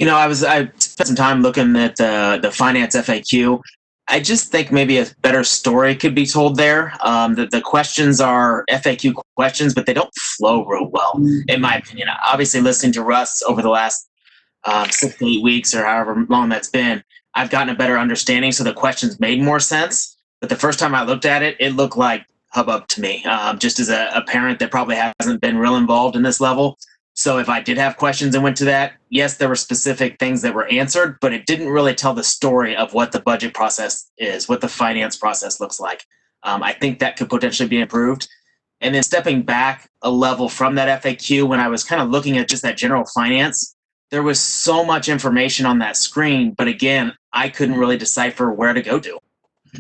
I spent some time looking at the finance FAQ. I just think maybe a better story could be told there. The questions are FAQ questions, but they don't flow real well, in my opinion. Obviously, listening to Russ over the last 6 to 8 weeks or however long that's been, I've gotten a better understanding, so the questions made more sense. But the first time I looked at it, it looked like hubbub to me, just as a parent that probably hasn't been real involved in this level. So if I did have questions and went to that, yes, there were specific things that were answered, but it didn't really tell the story of what the budget process is, what the finance process looks like. I think that could potentially be improved. And then stepping back a level from that FAQ, when I was kind of looking at just that general finance, there was so much information on that screen, but again, I couldn't really decipher where to go to.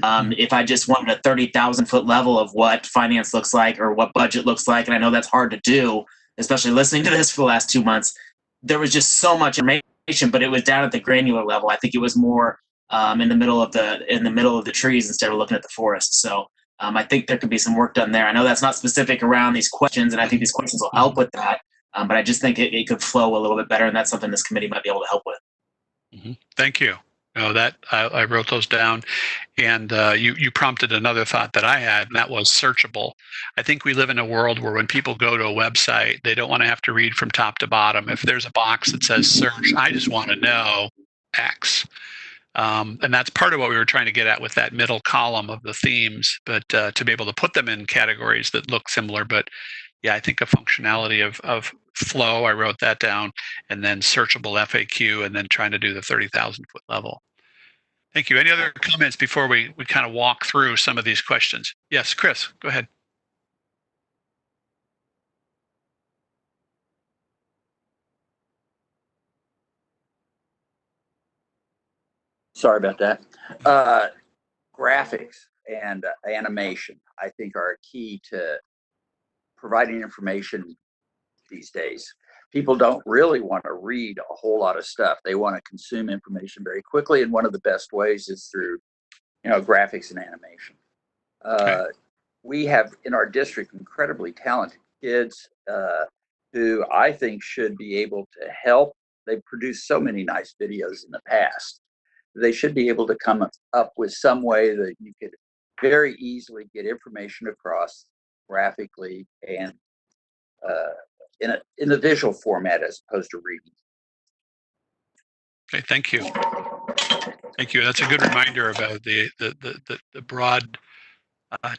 If I just wanted a 30,000 foot level of what finance looks like or what budget looks like, and I know that's hard to do, especially listening to this for the last 2 months, there was just so much information, but it was down at the granular level. I think it was more in the middle of the trees instead of looking at the forest. So I think there could be some work done there. I know that's not specific around these questions, and I think these questions will help with that. But I just think it could flow a little bit better, and that's something this committee might be able to help with. Mm-hmm. Thank you. That I wrote those down, and you prompted another thought that I had, and that was searchable. I think we live in a world where when people go to a website, they don't want to have to read from top to bottom. If there's a box that says search, I just want to know X. And that's part of what we were trying to get at with that middle column of the themes, but to be able to put them in categories that look similar. But yeah, I think a functionality of flow, I wrote that down, and then searchable FAQ, and then trying to do the 30,000 foot level. Thank you. Any other comments before we kind of walk through some of these questions? Yes, Chris, go ahead. Sorry about that. Graphics and animation, I think, are a key to providing information these days. People don't really want to read a whole lot of stuff. They want to consume information very quickly, and one of the best ways is through, graphics and animation. Okay. We have in our district incredibly talented kids who I think should be able to help. They've produced so many nice videos in the past. They should be able to come up with some way that you could very easily get information across graphically and in a visual format as opposed to reading. Okay, thank you. Thank you. That's a good reminder about the broad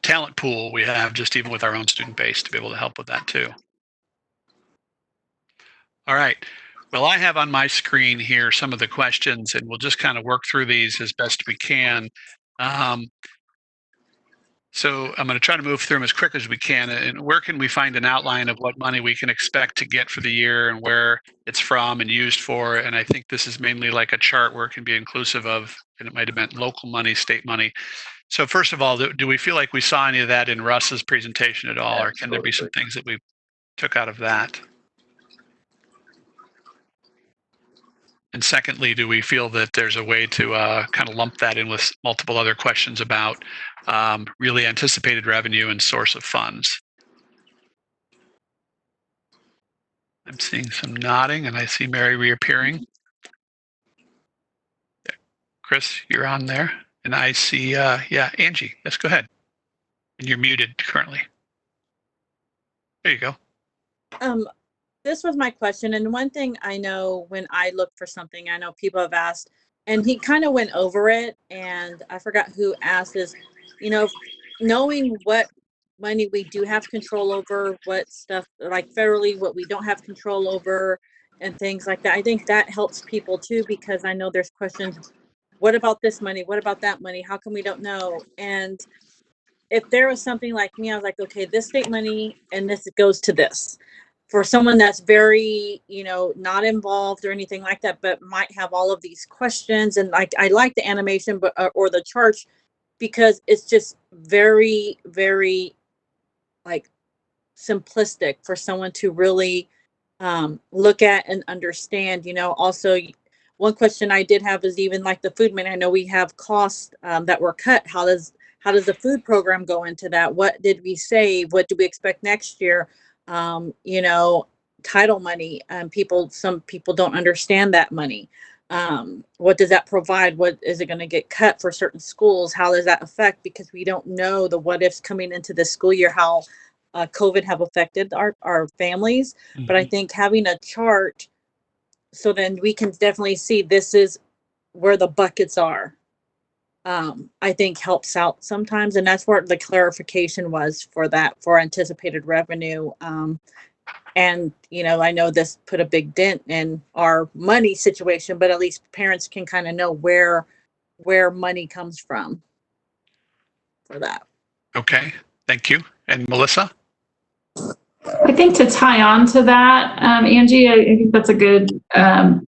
talent pool we have, just even with our own student base, to be able to help with that too. All right. Well, I have on my screen here some of the questions, and we'll just kind of work through these as best we can. So I'm going to try to move through them as quick as we can. And where can we find an outline of what money we can expect to get for the year and where it's from and used for? And I think this is mainly like a chart where it can be inclusive of, and it might have meant local money, state money. So first of all, do we feel like we saw any of that in Russ's presentation at all? Or can there be some things that we took out of that? And secondly, do we feel that there's a way to kind of lump that in with multiple other questions about really anticipated revenue and source of funds? I'm seeing some nodding, and I see Mary reappearing. Chris, you're on there. And I see, Angie. Yes, go ahead. And you're muted currently. There you go. this was my question. And one thing I know when I look for something, I know people have asked, and he kind of went over it, and I forgot who asked is, knowing what money we do have control over, what stuff like federally, what we don't have control over, and things like that. I think that helps people too, because I know there's questions. What about this money? What about that money? How come we don't know? And if there was something like me, I was like, okay, this state money and this goes to this. For someone that's very, not involved or anything like that, but might have all of these questions, and like I like the animation, but or the charts, because it's just very, very like simplistic for someone to really look at and understand. Also, one question I did have is even like the food money. I know we have costs that were cut. How does the food program go into that? What did we save? What do we expect next year? Title money. Some people don't understand that money. What does that provide? What is it going to get cut for certain schools? How does that affect? Because we don't know the what ifs coming into this school year, how COVID have affected our families. Mm-hmm. But I think having a chart, so then we can definitely see this is where the buckets are. I think helps out sometimes, and that's where the clarification was for that, for anticipated revenue. And I know this put a big dent in our money situation, but at least parents can kind of know where money comes from for that. Okay, thank you. And Melissa? I think to tie on to that, Angie, I think that's a good, a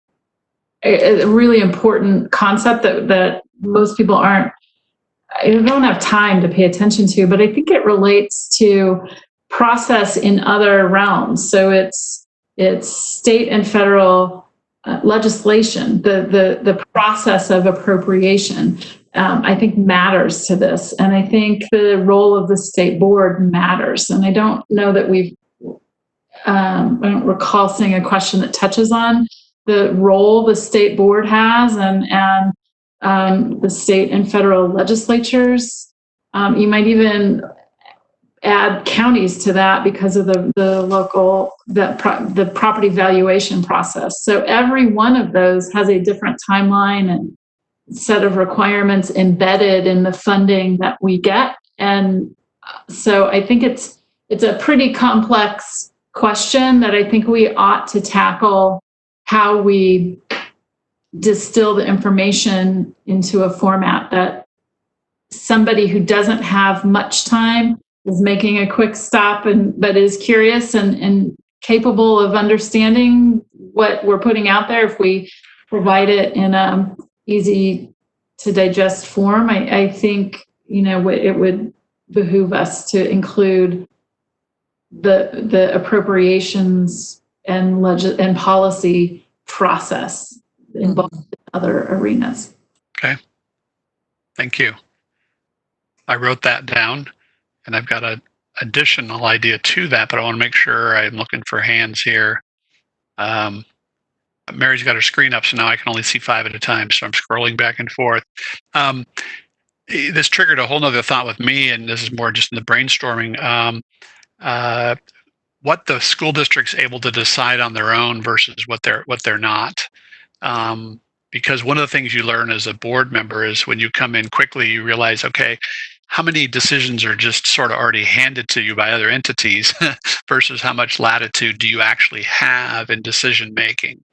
really important concept that most people don't have time to pay attention to, but I think it relates to process in other realms. So it's state and federal legislation, the process of appropriation, I think matters to this. And I think the role of the state board matters. And I don't know that I don't recall seeing a question that touches on the role the state board has and the state and federal legislatures. You might even add counties to that because of the local, the property valuation process. So every one of those has a different timeline and set of requirements embedded in the funding that we get. And so I think it's a pretty complex question that I think we ought to tackle, how we distill the information into a format that somebody who doesn't have much time is making a quick stop but is curious and capable of understanding what we're putting out there. If we provide it in a easy to digest form, I think it would behoove us to include the appropriations and policy process involved in other arenas. Okay, thank you. I wrote that down, and I've got an additional idea to that, but I want to make sure I'm looking for hands here. Mary's got her screen up, so now I can only see 5 at a time, so I'm scrolling back and forth. This triggered a whole nother thought with me, and this is more just in the brainstorming. What the school district's able to decide on their own versus what they're not. Because one of the things you learn as a board member is when you come in quickly, you realize, okay, how many decisions are just sort of already handed to you by other entities versus how much latitude do you actually have in decision making.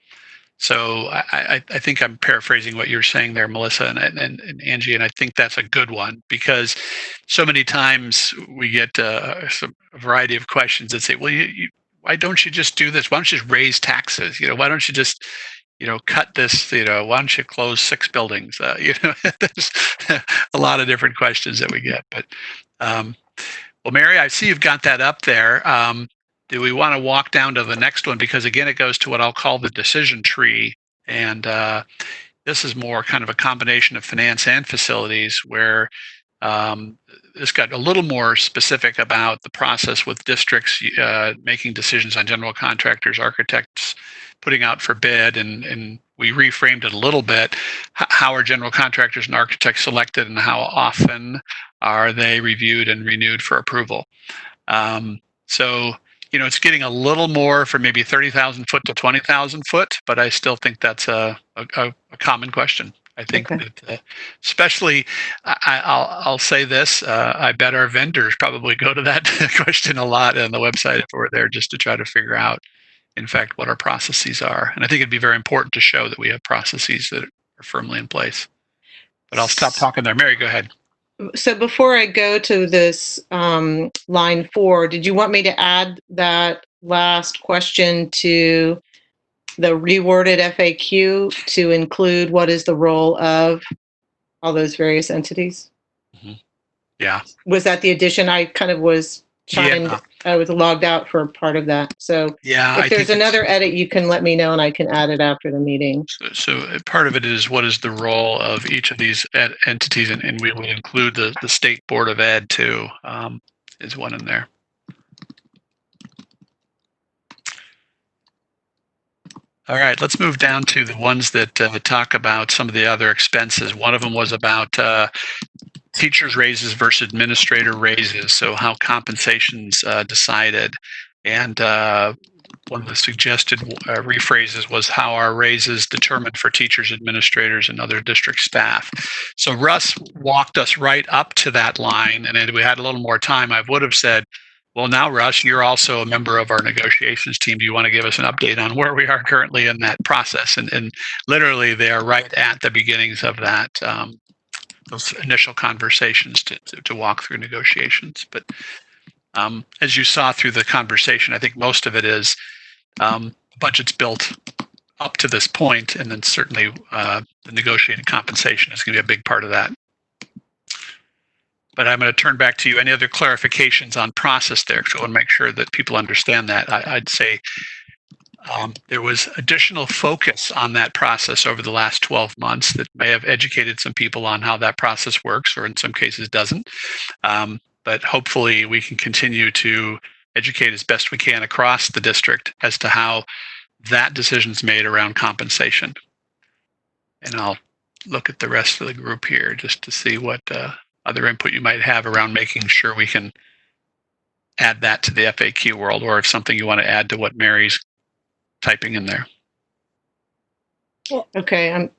So I think I'm paraphrasing what you're saying there, Melissa and Angie, and I think that's a good one, because so many times we get a variety of questions that say, well, why don't you just do this? Why don't you just raise taxes? Why don't you just cut this, why don't you close 6 buildings? There's a lot of different questions that we get. But, well, Mary, I see you've got that up there. Do we want to walk down to the next one? Because again, it goes to what I'll call the decision tree. And this is more kind of a combination of finance and facilities, where this got a little more specific about the process with districts making decisions on general contractors, architects, putting out for bid, and we reframed it a little bit. How are general contractors and architects selected, and how often are they reviewed and renewed for approval? So it's getting a little more from maybe 30,000 foot to 20,000 foot, but I still think that's a common question. I think that, especially, I'll say this: I bet our vendors probably go to that question a lot on the website if we're there, just to try to figure out, in fact, what our processes are. And I think it'd be very important to show that we have processes that are firmly in place. But I'll stop talking there. Mary, go ahead. So before I go to this line 4, did you want me to add that last question to the reworded FAQ to include what is the role of all those various entities? Yeah. Was that the addition? I kind of was I was logged out for part of that. So if there's another edit, you can let me know and I can add it after the meeting. So part of it is, what is the role of each of these entities? And we would include the State Board of Ed too, is one in there. All right, let's move down to the ones that talk about some of the other expenses. One of them was about teachers' raises versus administrator raises, so how compensation's decided. And one of the suggested rephrases was how our raises determined for teachers, administrators, and other district staff. So Russ walked us right up to that line, and if we had a little more time, I would have said, well, now, Russ, you're also a member of our negotiations team. Do you want to give us an update on where we are currently in that process? And literally, they are right at the beginnings of that, those initial conversations to walk through negotiations. But as you saw through the conversation, I think most of it is budget's built up to this point, and then certainly the negotiated compensation is going to be a big part of that. But I'm going to turn back to you. Any other clarifications on process there? Because I want to make sure that people understand that. I'd say there was additional focus on that process over the last 12 months that may have educated some people on how that process works, or in some cases doesn't. But hopefully we can continue to educate as best we can across the district as to how that decision is made around compensation. And I'll look at the rest of the group here just to see what other input you might have around making sure we can add that to the FAQ world, or if something you want to add to what Mary's typing in there. Well, okay,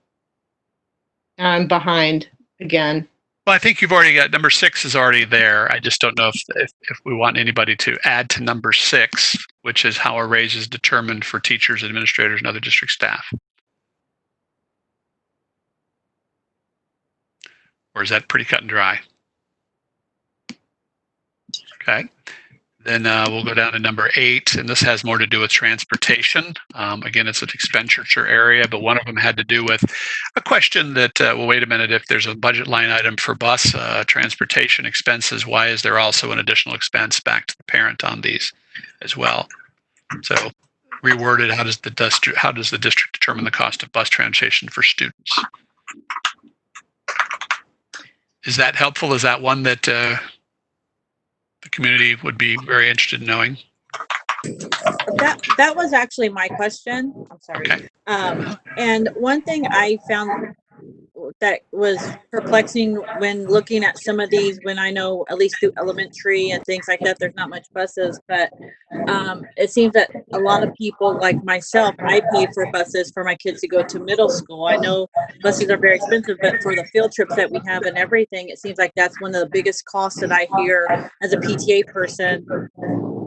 I'm behind again. Well, I think you've already got number 6 is already there. I just don't know if we want anybody to add to number 6, which is how a raise is determined for teachers, administrators, and other district staff. Or is that pretty cut and dry? Okay. Then we'll go down to number 8, and this has more to do with transportation. Again, it's an expenditure area, but one of them had to do with a question that, well, wait a minute, if there's a budget line item for bus transportation expenses, why is there also an additional expense back to the parent on these as well? So reworded, how does the district determine the cost of bus transportation for students? Is that helpful? Is that one that the community would be very interested in knowing? That was actually my question. I'm sorry. Okay. And one thing I found that was perplexing when looking at some of these, when I know at least through elementary and things like that, there's not much buses, but it seems that a lot of people like myself, I pay for buses for my kids to go to middle school. I know buses are very expensive, but for the field trips that we have and everything, it seems like that's one of the biggest costs that I hear as a PTA person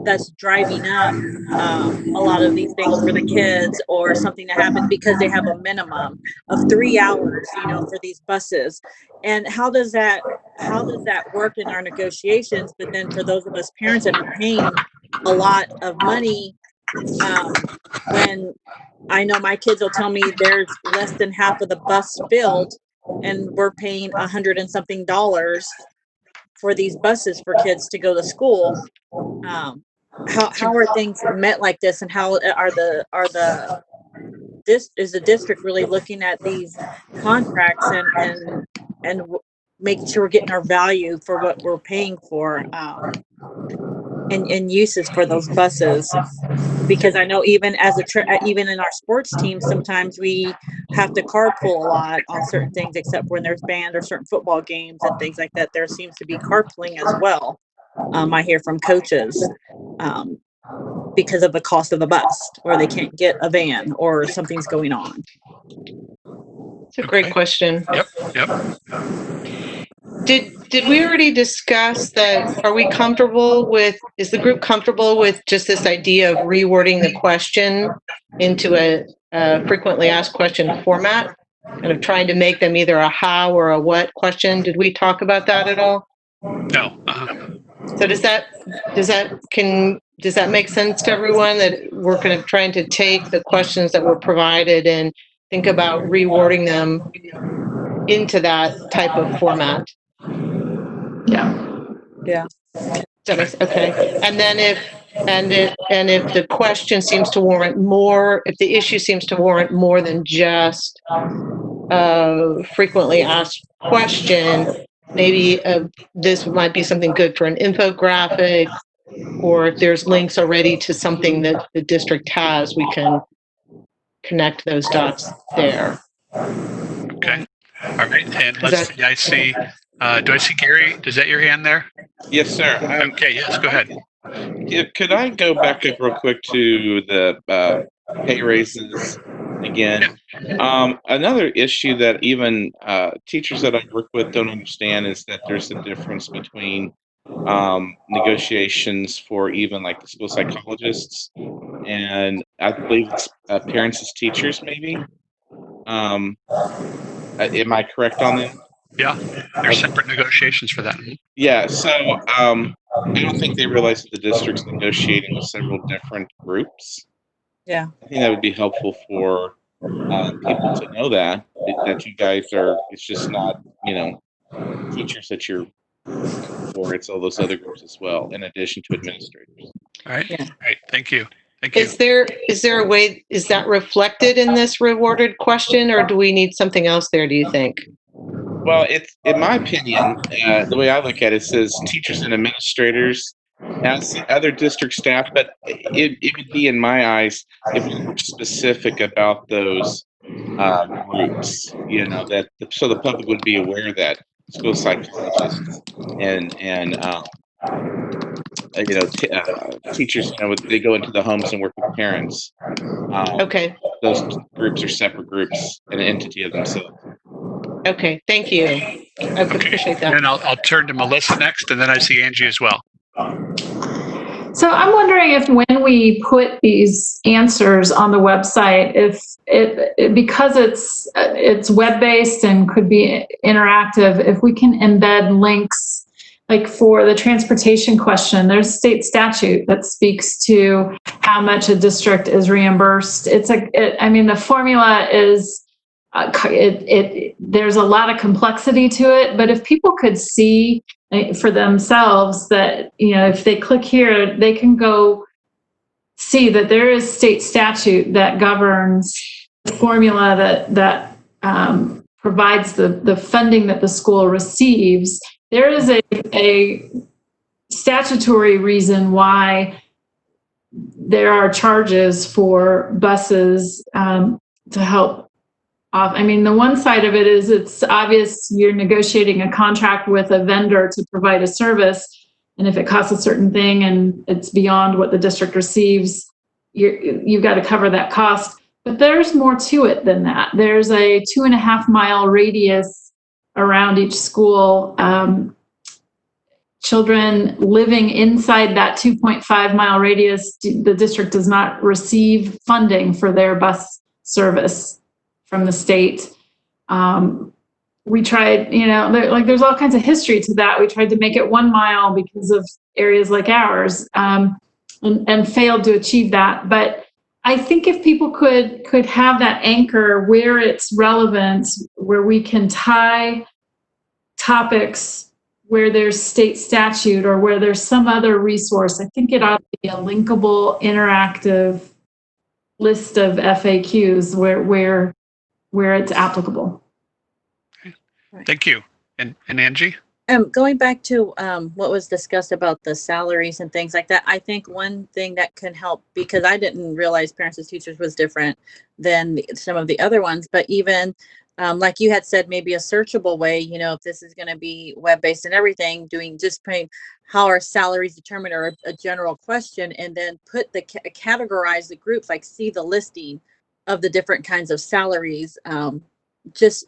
that's driving up a lot of these things for the kids, or something that happens because they have a minimum of 3 hours, for these buses. And how does that work in our negotiations? But then for those of us parents that are paying a lot of money, when I know my kids will tell me there's less than half of the bus filled, and we're paying $100 and something for these buses for kids to go to school. How are things met like this, and how is the district really looking at these contracts and making sure we're getting our value for what we're paying for, and uses for those buses? Because I know even even in our sports team, sometimes we have to carpool a lot on certain things, except when there's band or certain football games and things like that. There seems to be carpooling as well. I hear from coaches. because of the cost of the bus, or they can't get a van, or something's going on. It's a great question. Yep. Did we already discuss that? Are we comfortable with, is the group comfortable with just this idea of rewording the question into a frequently asked question format? Kind of trying to make them either a how or a what question. Did we talk about that at all? No. So does that make sense to everyone, that we're kind of trying to take the questions that were provided and think about rewording them into that type of format? Yeah. Okay. And then if the question seems to warrant more, if the issue seems to warrant more than just a frequently asked question, maybe this might be something good for an infographic, or if there's links already to something that the district has, we can connect those dots there. Okay. All right. And let's see. I see. Do I see Gary? Is that your hand there? Yes, sir. Okay. Yes. Go ahead. Could I go back up real quick to the pay raises again? Another issue that even teachers that I work with don't understand is that there's a difference between negotiations for even like the school psychologists, and I believe it's parents as teachers, maybe. Am I correct on that? Yeah. There's separate negotiations for that. Yeah. So I don't think they realize that the district's negotiating with several different groups. Yeah. I think that would be helpful for people to know that you guys are. It's just not teachers that you're for. It's all those other groups as well, in addition to administrators. All right. Yeah. All right. Thank you. Thank you. Is there a way, is that reflected in this rewarded question, or do we need something else there, do you think? Well, it's, in my opinion, the way I look at it, says teachers and administrators as other district staff, but it would be, in my eyes, if we were specific about those groups, so the public would be aware that school psychologists and teachers, they go into the homes and work with parents. Okay. Those groups are separate groups, an entity of themselves. Okay, thank you. I appreciate that. And I'll turn to Melissa next, and then I see Angie as well. So I'm wondering if when we put these answers on the website, if because it's web-based and could be interactive, if we can embed links, like for the transportation question, there's state statute that speaks to how much a district is reimbursed. The formula is, there's a lot of complexity to it, but if people could see for themselves that, if they click here, they can go see that there is state statute that governs the formula that provides the funding that the school receives. There is a statutory reason why there are charges for buses to help. The one side of it is it's obvious you're negotiating a contract with a vendor to provide a service. And if it costs a certain thing and it's beyond what the district receives, you've got to cover that cost. But there's more to it than that. There's a 2.5 mile radius around each school. Children living inside that 2.5 mile radius, the district does not receive funding for their bus service from the state. We tried, there's all kinds of history to that. We tried to make it 1 mile because of areas like ours, and failed to achieve that. But I think if people could have that anchor where it's relevant, where we can tie topics where there's state statute or where there's some other resource, I think it ought to be a linkable, interactive list of FAQs where it's applicable. Thank you. And Angie? Going back to what was discussed about the salaries and things like that, I think one thing that can help, because I didn't realize parents as teachers was different than some of the other ones, but even like you had said, maybe a searchable way, if this is going to be web-based and everything, just putting how are salaries determined, or a general question, and then put categorize the groups, like see the listing of the different kinds of salaries. Just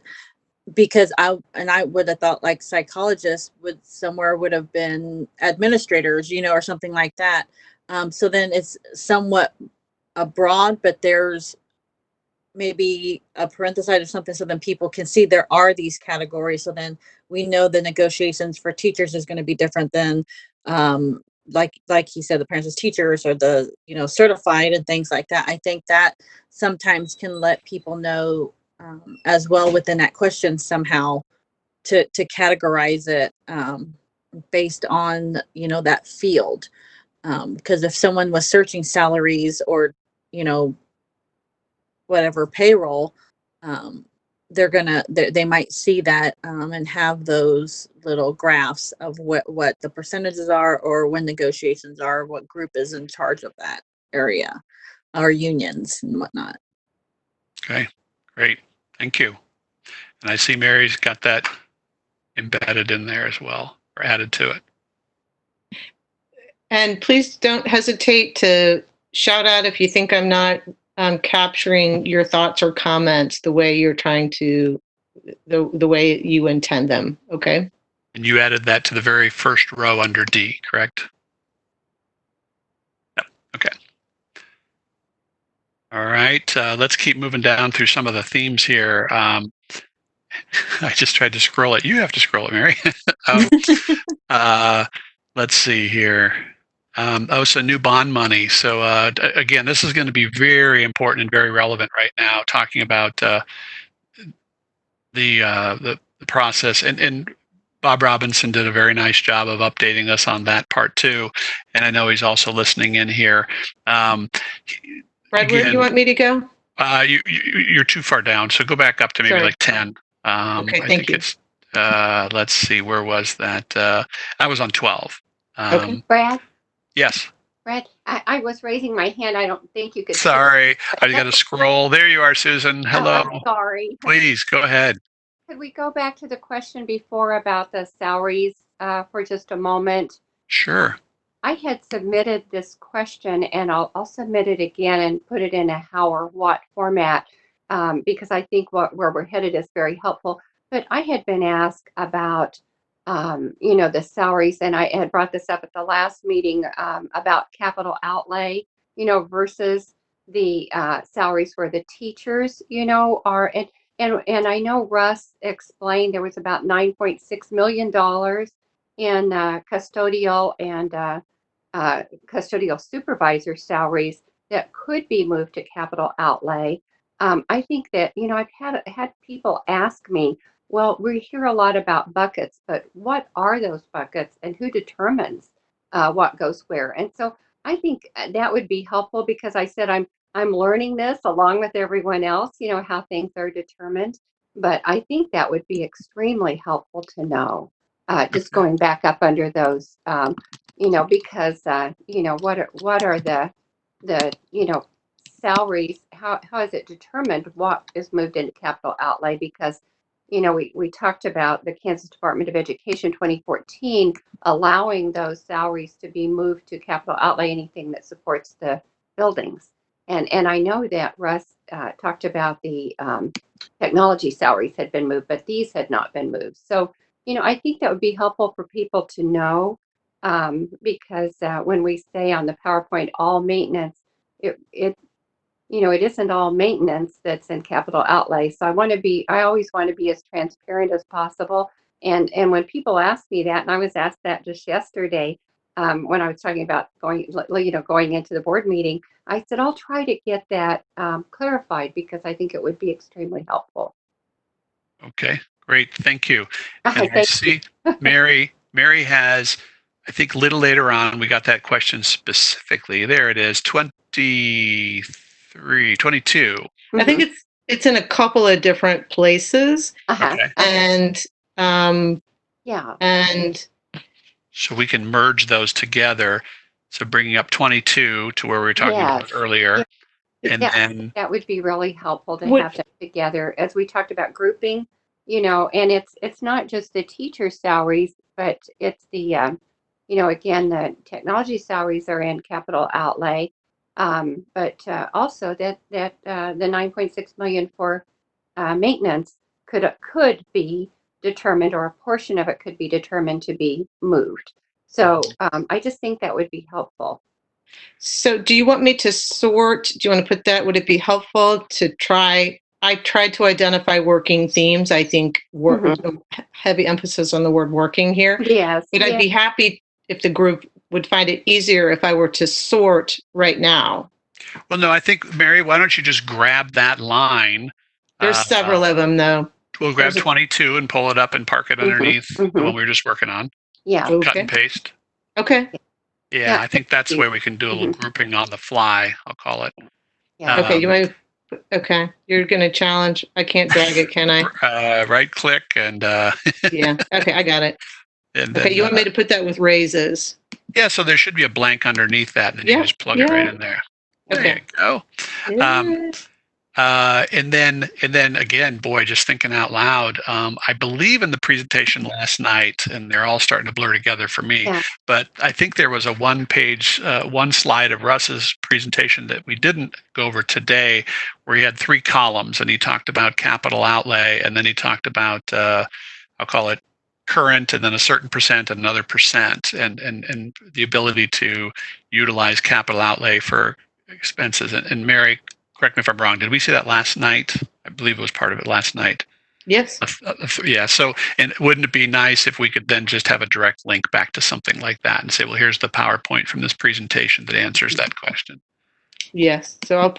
because I would have thought like psychologists would have been administrators, or something like that. So then it's somewhat broad, but there's maybe a parenthesis or something, so then people can see there are these categories. So then we know the negotiations for teachers is going to be different than like he said, the parents as teachers, or the certified and things like that. I think that sometimes can let people know as well within that question somehow to categorize it based on that field, because if someone was searching salaries or whatever payroll, they might see that and have those little graphs of what the percentages are, or when negotiations are, what group is in charge of that area, or unions and whatnot. Okay, great. Thank you. And I see Mary's got that embedded in there as well, or added to it. And please don't hesitate to shout out if you think I'm not capturing your thoughts or comments the way you're trying to, the way you intend them. Okay. And you added that to the very first row under D, correct? Yep. Okay. All right. Let's keep moving down through some of the themes here. I just tried to scroll it. You have to scroll it, Mary. Let's see here. So new bond money. So again, this is going to be very important and very relevant right now, talking about the process. And Bob Robinson did a very nice job of updating us on that part too. And I know he's also listening in here. Brad, where do you want me to go? You're too far down. So go back up to maybe like 10. Okay, I thank think you. it's, let's see, where was that? I was on 12. Okay. Brad, Yes. Brad, I was raising my hand. I don't think you could. Sorry, I got to scroll. There you are, Susan. Hello. I'm sorry. Please go ahead. Could we go back to the question before about the salaries for just a moment? Sure. I had submitted this question, and I'll submit it again and put it in a how or what format, because I think where we're headed is very helpful. But I had been asked about the salaries, and I had brought this up at the last meeting about capital outlay, versus the salaries where the teachers, are. And I know Russ explained there was about $9.6 million in custodial and custodial supervisor salaries that could be moved to capital outlay. I think that, I've had people ask me, well, we hear a lot about buckets, but what are those buckets and who determines what goes where? And so I think that would be helpful, because I said I'm learning this along with everyone else, how things are determined. But I think that would be extremely helpful to know. Just going back up under those, because what are the salaries? How is it determined what is moved into capital outlay? Because we talked about the Kansas Department of Education 2014 allowing those salaries to be moved to capital outlay, anything that supports the buildings. And I know that Russ talked about the technology salaries had been moved, but these had not been moved. So, I think that would be helpful for people to know, because when we say on the PowerPoint, all maintenance, it isn't all maintenance that's in capital outlay. So I always want to be as transparent as possible. And when people ask me that, and I was asked that just yesterday, when I was talking about going into the board meeting, I said, I'll try to get that clarified, because I think it would be extremely helpful. Okay, great. Thank you. And Thank I see Mary has, I think a little later on, we got that question specifically. There it is, 22. I think it's in a couple of different places. Okay. And Yeah. and So we can merge those together. So bringing up 22 to where we were talking about earlier. And Yeah, then, that would be really helpful to Would- have that together as we talked about grouping, and it's not just the teacher salaries, but it's the, again, the technology salaries are in capital outlay. But also that the 9.6 million for maintenance could be determined, or a portion of it could be determined to be moved. So I just think that would be helpful. So do you want me to sort? Do you want to put that? Would it be helpful to try? I tried to identify working themes. I think heavy emphasis on the word working here. Yes. But I'd be happy if the group would find it easier if I were to sort right now. well, no, I think, Mary, why don't you just grab that line? There's several of them, though. We'll grab There's a- 22 and pull it up and park it underneath the one we were just working on. Yeah. Cut Okay. and paste. Okay. Yeah, Yeah, I think that's thank where you. we can do a little grouping on the fly, I'll call it. Yeah. Okay. You might. Okay. You're going to challenge. I can't drag it, can I? Right click and Yeah. Okay. I got it. and Okay. then, You want me to put that with raises? yeah, so there should be a blank underneath that, and then you Yeah, just plug it right in there. There Okay. you go. Yeah. And then again, boy, just thinking out loud, I believe in the presentation last night, and they're all starting to blur together for me, Yeah. but I think there was a one slide of Russ's presentation that we didn't go over today, where he had 3 columns, and he talked about capital outlay, and then he talked about, I'll call it current, and then a certain percent and another percent, and the ability to utilize capital outlay for expenses. And Mary, correct me if I'm wrong, did we see that last night? I believe it was part of it last night. Yes. Yeah. So, and wouldn't it be nice if we could then just have a direct link back to something like that and say, well, here's the PowerPoint from this presentation that answers that question. Yes. So I'll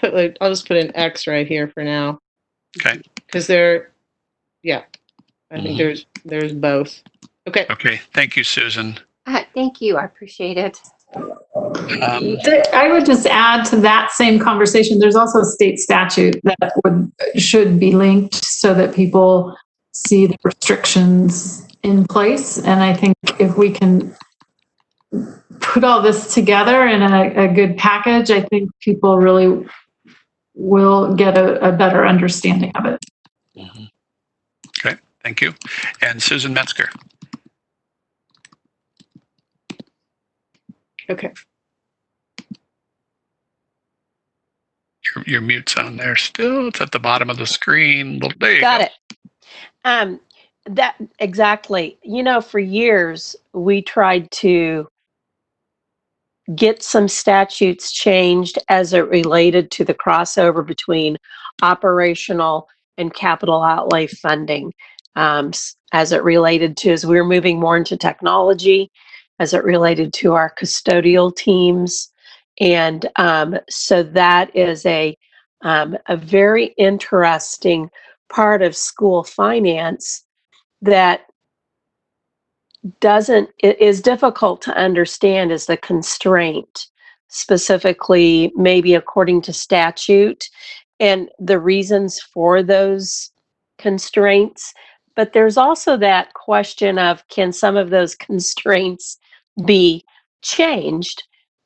just put an X right here for now. Okay. Because I think there's both. Okay. Okay. Thank you, Susan. Thank you. I appreciate it. I would just add to that same conversation, there's also a state statute that should be linked so that people see the restrictions in place. And I think if we can put all this together in a good package, I think people really will get a better understanding of it. Okay. Thank you. And Susan Metzger. Okay. Your mute's on there still. It's at the bottom of the screen. There you Got go. it. That exactly. For years we tried to get some statutes changed as it related to the crossover between operational and capital outlay funding, as it related to, as we were moving more into technology, as it related to our custodial teams. And so that is a very interesting part of school finance that is difficult to understand, is the constraint, specifically maybe according to statute and the reasons for those constraints. But there's also that question of, can some of those constraints be changed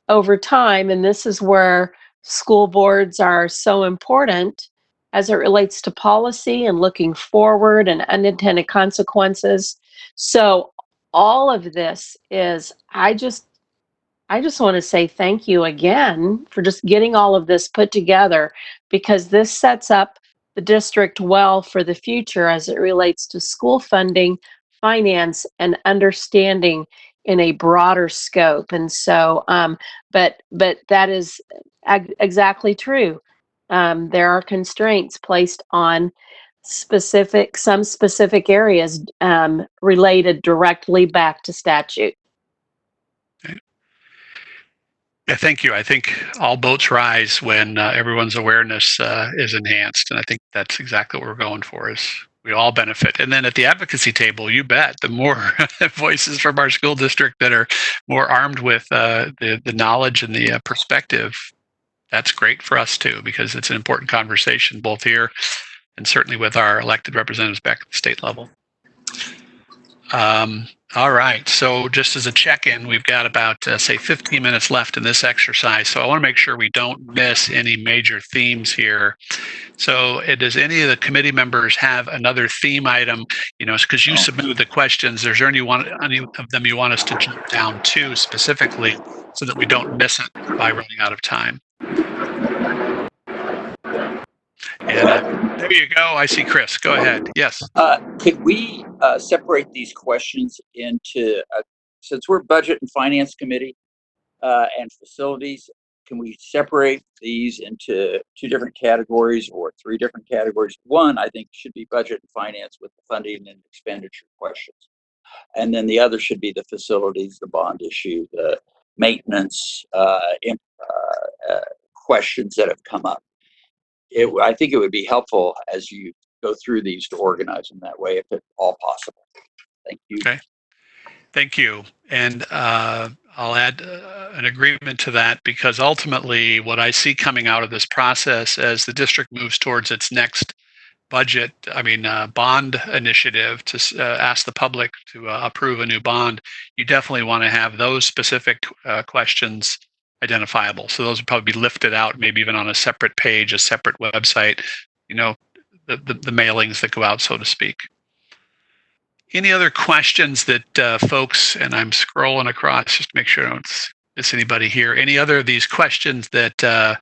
over time? And this is where school boards are so important as it relates to policy and looking forward and unintended consequences. So all of this is, I just want to say thank you again for just getting all of this put together, because this sets up the district well for the future as it relates to school funding, finance, and understanding in a broader scope. And so, but that is exactly true. There are constraints placed on some specific areas related directly back to statute. Yeah, thank you. I think all boats rise when everyone's awareness is enhanced, and I think that's exactly what we're going for. Is we all benefit, and then at the advocacy table, you bet, the more voices from our school district that are more armed with the knowledge and the perspective, that's great for us too, because it's an important conversation both here and certainly with our elected representatives back at the state level. All right. So just as a check-in, we've got about, say, 15 minutes left in this exercise. So I want to make sure we don't miss any major themes here. So does any of the committee members have another theme item, because you submitted the questions, is there any of them you want us to jump down to specifically so that we don't miss it by running out of time? And there you go. I see Chris. Go ahead. Yes. Could we separate these questions into, since we're Budget and Finance Committee and Facilities, can we separate these into 2 different categories or 3 different categories? One, I think, should be Budget and Finance with the funding and expenditure questions. And then the other should be the facilities, the bond issue, the maintenance questions that have come up. I think it would be helpful as you go through these to organize them that way, if at all possible. Thank you. Okay. Thank you. And I'll add an agreement to that, because ultimately what I see coming out of this process as the district moves towards its next bond initiative to ask the public to approve a new bond, you definitely want to have those specific questions identifiable. So those would probably be lifted out, maybe even on a separate page, a separate website, the mailings that go out, so to speak. Any other questions that folks, and I'm scrolling across just to make sure I don't miss anybody here. Any other of these questions that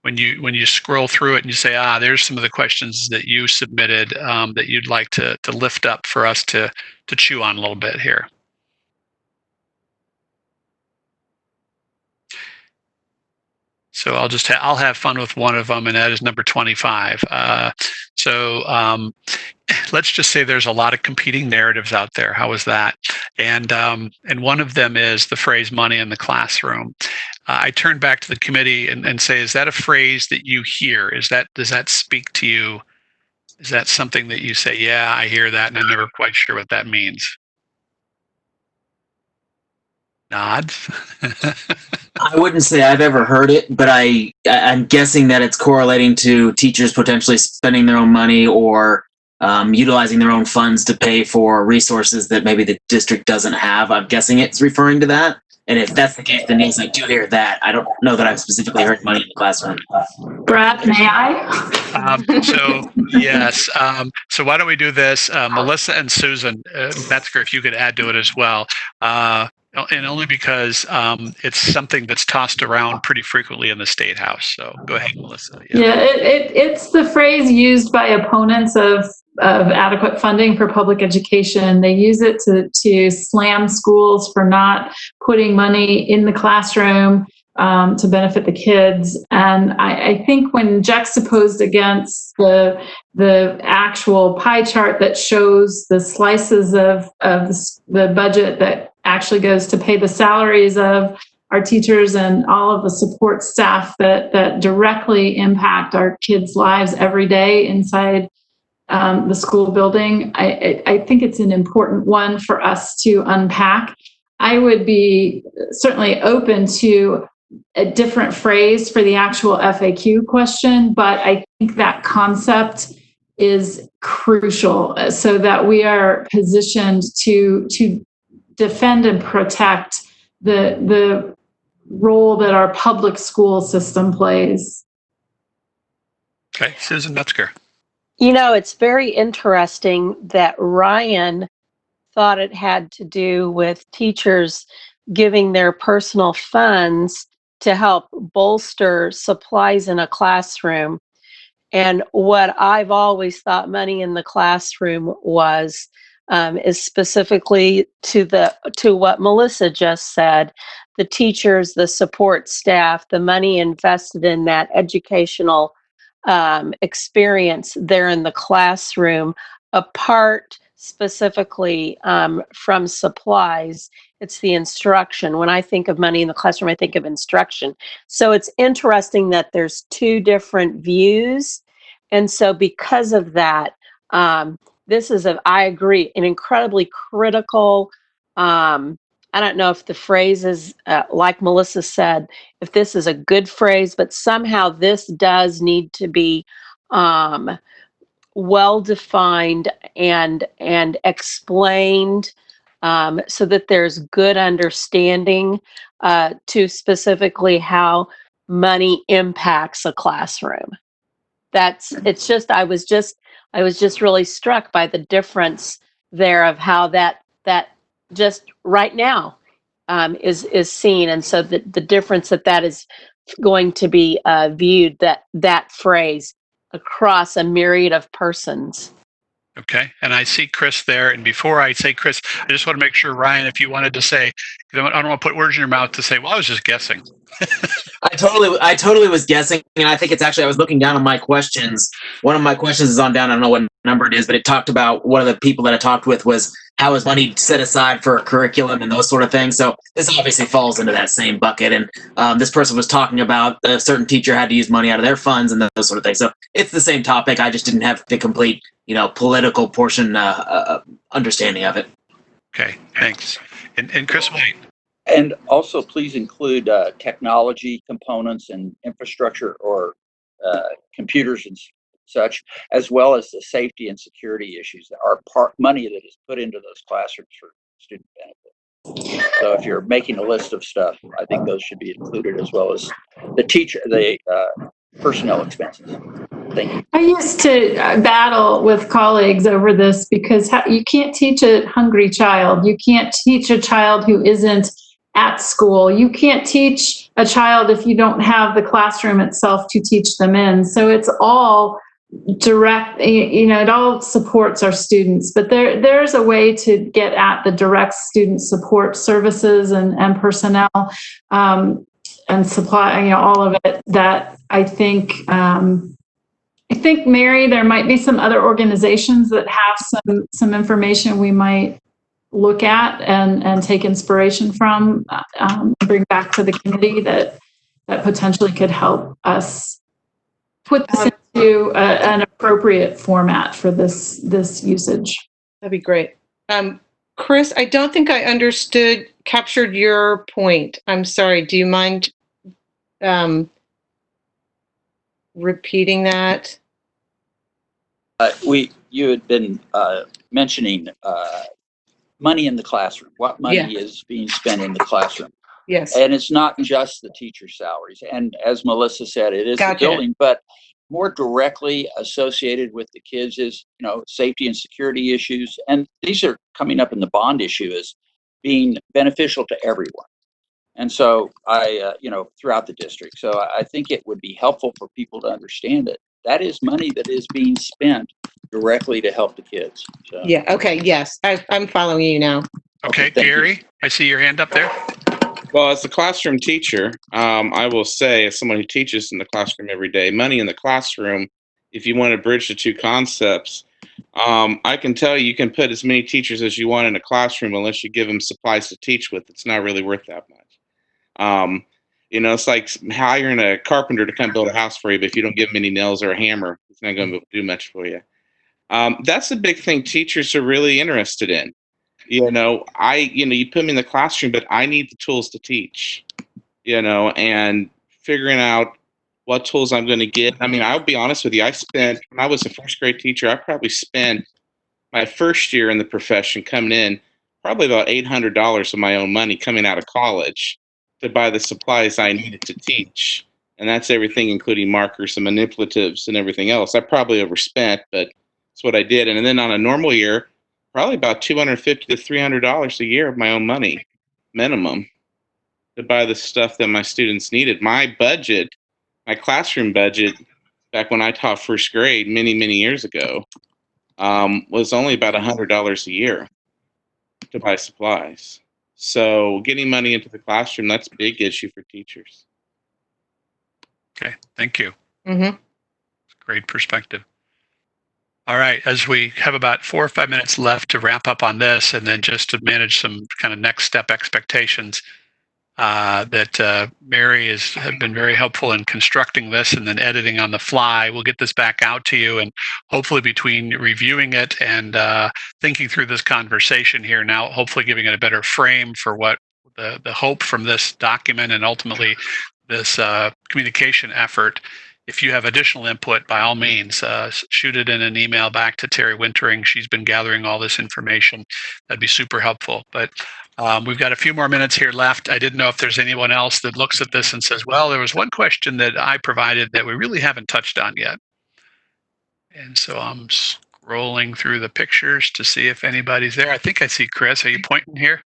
when you scroll through it and you say, there's some of the questions that you submitted that you'd like to lift up for us to chew on a little bit here? So I'll have fun with one of them, and that is number 25. Let's just say there's a lot of competing narratives out there. How is that? And one of them is the phrase "money in the classroom." I turn back to the committee and say, is that a phrase that you hear? Does that speak to you? Is that something that you say, yeah, I hear that, and I'm never quite sure what that means? Nods. I wouldn't say I've ever heard it, but I'm guessing that it's correlating to teachers potentially spending their own money or utilizing their own funds to pay for resources that maybe the district doesn't have. I'm guessing it's referring to that. And if that's the case, then yes, I do hear that. I don't know that I've specifically heard money in the classroom. Brad, may I? Yes. So why don't we do this? Melissa and Susan Metzger, if you could add to it as well. And only because it's something that's tossed around pretty frequently in the State House. So go ahead, Melissa. Yeah, it's the phrase used by opponents of adequate funding for public education. They use it to slam schools for not putting money in the classroom to benefit the kids. And I think when juxtaposed against the actual pie chart that shows the slices of the budget that actually goes to pay the salaries of our teachers and all of the support staff that directly impact our kids' lives every day inside the school building, I think it's an important one for us to unpack. I would be certainly open to a different phrase for the actual FAQ question, but I think that concept is crucial so that we are positioned to defend and protect the role that our public school system plays. Okay, Susan Metzger. It's very interesting that Ryan thought it had to do with teachers giving their personal funds to help bolster supplies in a classroom. And what I've always thought money in the classroom was is specifically to what Melissa just said, the teachers, the support staff, the money invested in that educational experience there in the classroom, apart specifically from supplies. It's the instruction. When I think of money in the classroom, I think of instruction. So it's interesting that there's 2 different views. And so because of that, this is, I agree, an incredibly critical, I don't know if the phrase is, like Melissa said, if this is a good phrase, but somehow this does need to be well defined and explained so that there's good understanding to specifically how money impacts a classroom. I was just really struck by the difference there of how that just right now is seen, and so the difference that is going to be viewed, that phrase across a myriad of persons. Okay. And I see Chris there. And before I say Chris, I just want to make sure, Ryan, if you wanted to say, I don't want to put words in your mouth to say, well, I was just guessing. I totally was guessing, and I think it's actually, I was looking down on my questions. One of my questions is on down. I don't know what number it is, but it talked about, one of the people that I talked with was how is money set aside for a curriculum and those sort of things. So this obviously falls into that same bucket. And this person was talking about a certain teacher had to use money out of their funds and those sort of things. So it's the same topic. I just didn't have the complete, political portion understanding of it. Okay, thanks. And Chris White. And also, please include technology components and infrastructure, or computers and such, as well as the safety and security issues that are money that is put into those classrooms for student benefit. So if you're making a list of stuff, I think those should be included, as well as the personnel expenses. Thank you. I used to battle with colleagues over this, because you can't teach a hungry child. You can't teach a child who isn't at school. You can't teach a child if you don't have the classroom itself to teach them in. So it's all direct, it all supports our students, but there's a way to get at the direct student support services and personnel and supply, all of it, that I think, Mary, there might be some other organizations that have some information we might look at and take inspiration from, bring back to the committee that potentially could help us put this into an appropriate format for this usage. That'd be great. Chris, I don't think I captured your point. I'm sorry. Do you mind repeating that? You had been mentioning money in the classroom. What money is being spent in the classroom? Yes. And it's not just the teacher salaries. And as Melissa said, it is the building, but more directly associated with the kids is, safety and security issues. And these are coming up in the bond issue as being beneficial to everyone. And so throughout the district. So I think it would be helpful for people to understand it. That is money that is being spent directly to help the kids. So. Yeah. Okay. Yes. I'm following you now. Okay, Gary, I see your hand up there. Well, as a classroom teacher, I will say, as someone who teaches in the classroom every day, money in the classroom, if you want to bridge the two concepts, I can tell you can put as many teachers as you want in a classroom unless you give them supplies to teach with. It's not really worth that much. It's like hiring a carpenter to come build a house for you, but if you don't give him any nails or a hammer, it's not going to do much for you. That's a big thing teachers are really interested in. You put me in the classroom, but I need the tools to teach, and figuring out what tools I'm going to get. I mean, I'll be honest with you. when I was a first grade teacher, I probably spent my first year in the profession coming in, probably about $800 of my own money coming out of college to buy the supplies I needed to teach. And that's everything, including markers and manipulatives and everything else. I probably overspent, but that's what I did. And then on a normal year, probably about $250 to $300 a year of my own money, minimum, to buy the stuff that my students needed. My budget, my classroom budget, back when I taught first grade many, many years ago, was only about $100 a year to buy supplies. So getting money into the classroom, that's a big issue for teachers. Okay, thank you. Mm-hmm. Great perspective. All right, as we have about 4 or 5 minutes left to wrap up on this, and then just to manage some kind of next step expectations, that Mary has been very helpful in constructing this and then editing on the fly. We'll get this back out to you, and hopefully between reviewing it and thinking through this conversation here now, hopefully giving it a better frame for what the hope from this document and ultimately this communication effort. If you have additional input, by all means, shoot it in an email back to Terry Wintering. She's been gathering all this information. That'd be super helpful. But we've got a few more minutes here left. I didn't know if there's anyone else that looks at this and says, well, there was one question that I provided that we really haven't touched on yet. And so I'm scrolling through the pictures to see if anybody's there. I think I see Chris. Are you pointing here?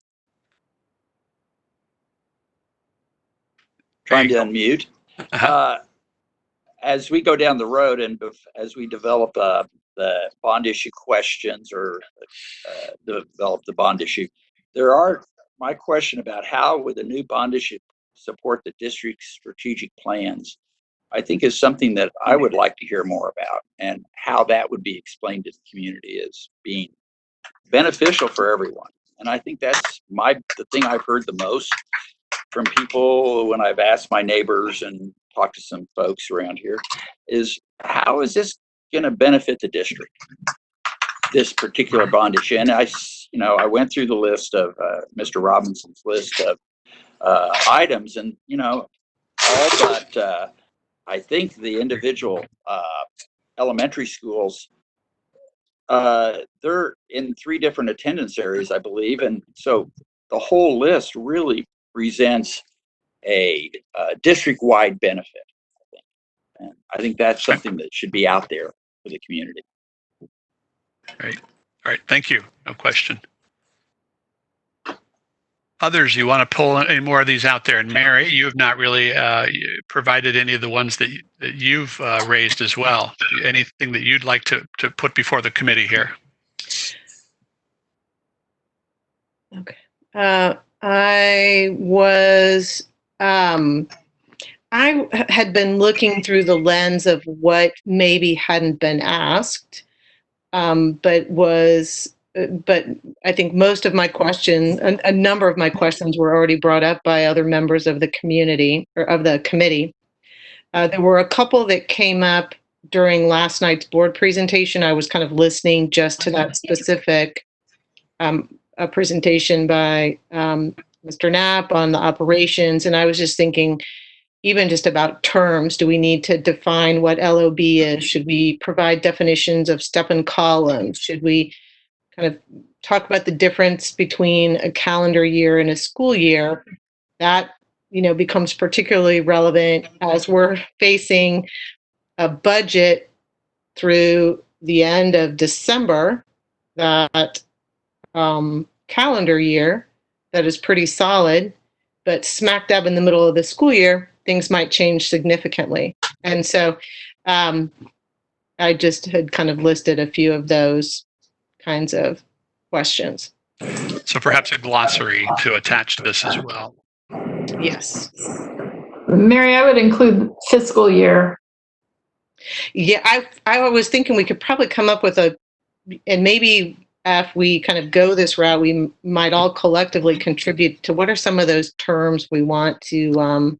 Trying to unmute. As we go down the road and as we develop the bond issue questions or develop the bond issue, my question about how would the new bond issue support the district's strategic plans, I think is something that I would like to hear more about, and how that would be explained to the community as being beneficial for everyone. And I think that's the thing I've heard the most from people when I've asked my neighbors and talked to some folks around here is, how is this going to benefit the district, this particular bond issue? And I went through the list of Mr. Robinson's list of items, and all but I think the individual elementary schools, they're in 3 different attendance areas, I believe, and so the whole list really presents a district-wide benefit, I think. And I think that's something that should be out there for the community. Great. All right. Thank you. No question. Others, you want to pull any more of these out there? And Mary, you have not really provided any of the ones that you've raised as well. Anything that you'd like to put before the committee here? Okay. I had been looking through the lens of what maybe hadn't been asked, but I think most of my questions, a number of my questions were already brought up by other members of the community or of the committee. There were a couple that came up during last night's board presentation. I was kind of listening just to that specific a presentation by Mr. Knapp on the operations. And I was just thinking, even just about terms, do we need to define what LOB is? Should we provide definitions of step and column? Should we kind of talk about the difference between a calendar year and a school year? That, becomes particularly relevant as we're facing a budget through the end of December, that calendar year that is pretty solid, but smack dab in the middle of the school year, things might change significantly. And so I just had kind of listed a few of those kinds of questions. So perhaps a glossary to attach to this as well. Yes. Mary, I would include fiscal year. Yeah, I was thinking we could probably come up with and maybe if we kind of go this route, we might all collectively contribute to what are some of those terms we want to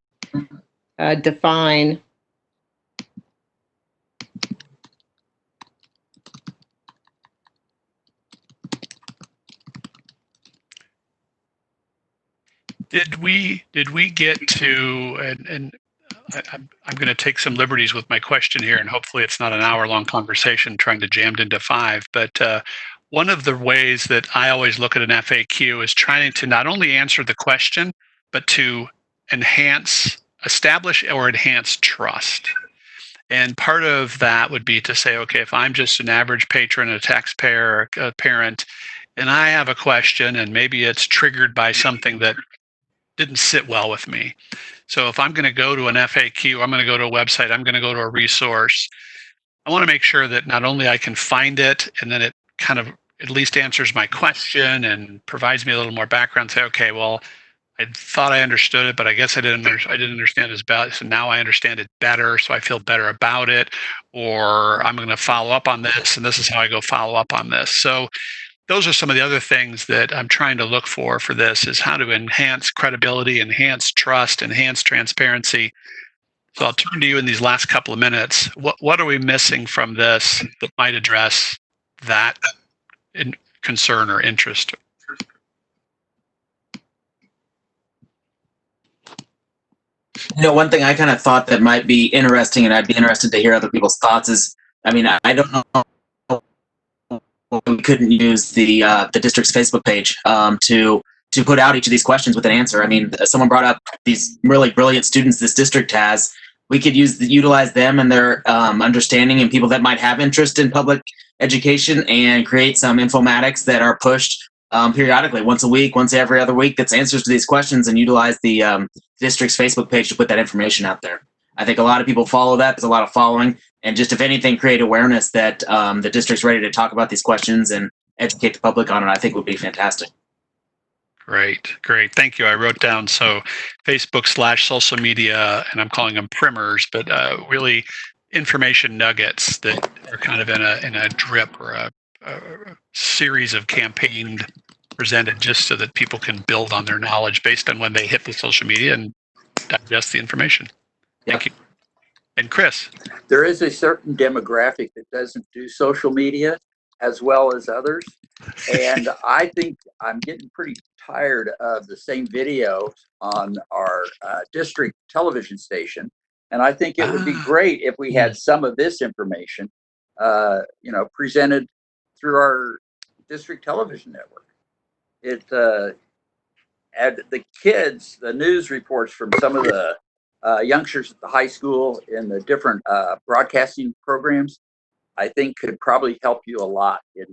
define. Did we get to, and I'm going to take some liberties with my question here, and hopefully it's not an hour-long conversation trying to jam it into 5, but one of the ways that I always look at an FAQ is trying to not only answer the question, but to establish or enhance trust. And part of that would be to say, okay, if I'm just an average patron, a taxpayer, a parent, and I have a question, and maybe it's triggered by something that didn't sit well with me. So if I'm going to go to an FAQ, I'm going to go to a website, I'm going to go to a resource, I want to make sure that not only I can find it, and then it kind of at least answers my question and provides me a little more background, say, okay, well, I thought I understood it, but I guess I didn't understand it as bad. So now I understand it better, so I feel better about it. Or I'm going to follow up on this, and this is how I go follow up on this. So those are some of the other things that I'm trying to look for this, is how to enhance credibility, enhance trust, enhance transparency. So I'll turn to you in these last couple of minutes. What are we missing from this that might address that concern or interest? One thing I kind of thought that might be interesting, and I'd be interested to hear other people's thoughts is, I mean, I don't know, we couldn't use the district's Facebook page to put out each of these questions with an answer. I mean, someone brought up these really brilliant students this district has. We could utilize them and their understanding and people that might have interest in public education and create some informatics that are pushed periodically, once a week, once every other week, that's answers to these questions, and utilize the district's Facebook page to put that information out there. I think a lot of people follow that. There's a lot of following, and just if anything, create awareness that the district's ready to talk about these questions and educate the public on it. I think would be fantastic. Great. Thank you. I wrote down Facebook/social media, and I'm calling them primers, but really information nuggets that are kind of in a drip or a series of campaigned presented, just so that people can build on their knowledge based on when they hit the social media and digest the information. Thank you. And Chris. There is a certain demographic that doesn't do social media as well as others. And I think I'm getting pretty tired of the same videos on our district television station. And I think it would be great if we had some of this information, presented through our district television network. And the kids, the news reports from some of the youngsters at the high school in the different broadcasting programs, I think could probably help you a lot in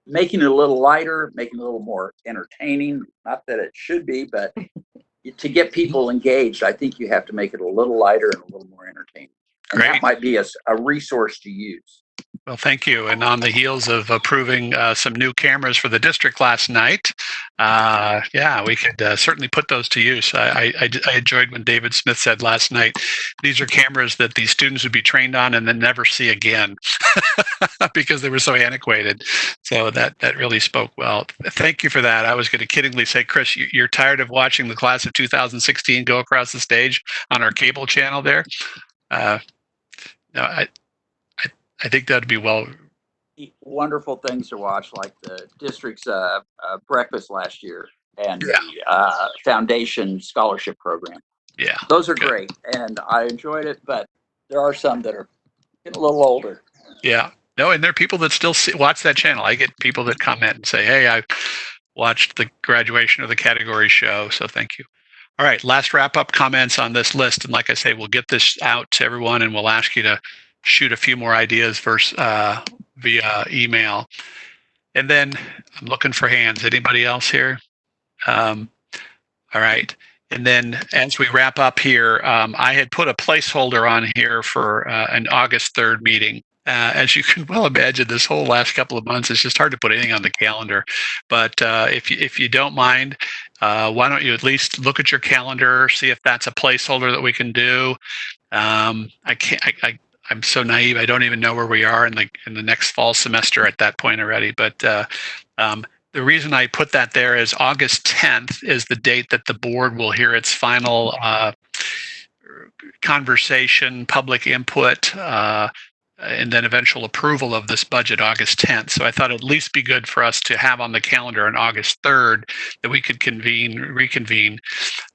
making it a little lighter, making it a little more entertaining. Not that it should be, but to get people engaged, I think you have to make it a little lighter and a little more entertaining. And that might be a resource to use. Well, thank you. And on the heels of approving some new cameras for the district last night, we could certainly put those to use. I enjoyed when David Smith said last night, these are cameras that these students would be trained on and then never see again because they were so antiquated. So that really spoke well. Thank you for that. I was going to kiddingly say, Chris, you're tired of watching the class of 2016 go across the stage on our cable channel there? No, I think that'd be wonderful things to watch, like the district's breakfast last year and the foundation scholarship program. Yeah, those are great, and I enjoyed it. But there are some that are getting a little older. Yeah, no, and there are people that still watch that channel. I get people that comment and say, "Hey, I watched the graduation or the category show," so thank you. All right, last wrap up comments on this list, and like I say, we'll get this out to everyone, and we'll ask you to shoot a few more ideas via email. And then I'm looking for hands. Anybody else here? All right. And then as we wrap up here, I had put a placeholder on here for an August 3rd meeting. As you can well imagine, this whole last couple of months, it's just hard to put anything on the calendar. But if you don't mind, why don't you at least look at your calendar, see if that's a placeholder that we can do. I'm so naive. I don't even know where we are in the next fall semester at that point already. But the reason I put that there is August 10th is the date that the board will hear its final conversation, public input, and then eventual approval of this budget August 10th. So I thought it'd at least be good for us to have on the calendar on August 3rd that we could reconvene.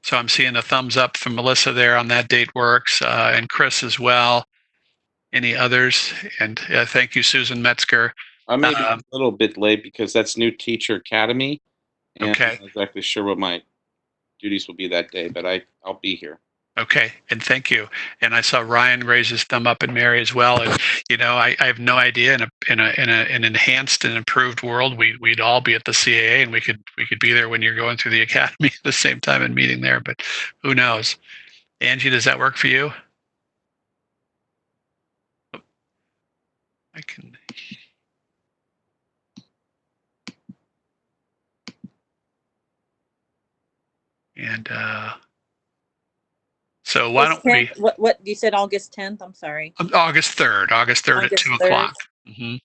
So I'm seeing a thumbs up from Melissa there on that date works, and Chris as well. Any others? And thank you, Susan Metzger. I may be a little bit late because that's New Teacher Academy. And okay. I'm not exactly sure what my duties will be that day, but I'll be here. Okay, and thank you. And I saw Ryan raise his thumb up, and Mary as well. And I have no idea. In an enhanced and improved world, we'd all be at the CAA, and we could be there when you're going through the academy at the same time and meeting there. But who knows? Angie, does that work for you? I can. And so why don't we? What you said? August 10th. I'm sorry. August 3rd. August 3rd at 2 o'clock. Mm-hmm.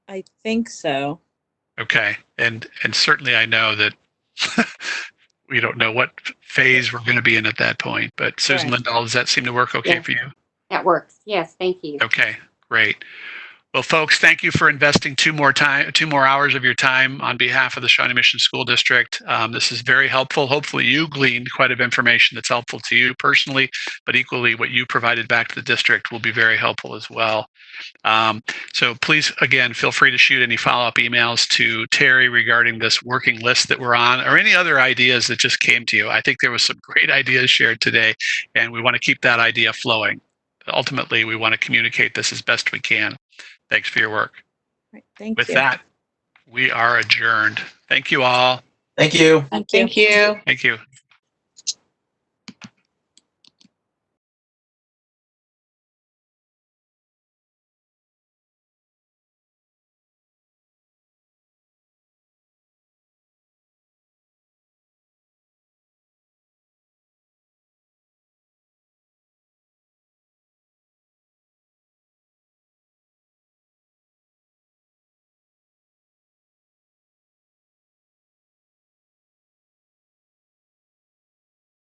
I think so. Okay, and certainly I know that we don't know what phase we're going to be in at that point. But Susan Lindahl, does that seem to work okay for you? That works. Yes, thank you. Okay, great. Well, folks, thank you for investing 2 more hours of your time on behalf of the Shawnee Mission School District. This is very helpful. Hopefully you gleaned quite a bit of information that's helpful to you personally, but equally what you provided back to the district will be very helpful as well. So please, again, feel free to shoot any follow-up emails to Terry regarding this working list that we're on, or any other ideas that just came to you. I think there was some great ideas shared today, and we want to keep that idea flowing. Ultimately, we want to communicate this as best we can. Thanks for your work. Right, thank With you. that, we are adjourned. Thank you all. Thank you. Thank you. Thank you.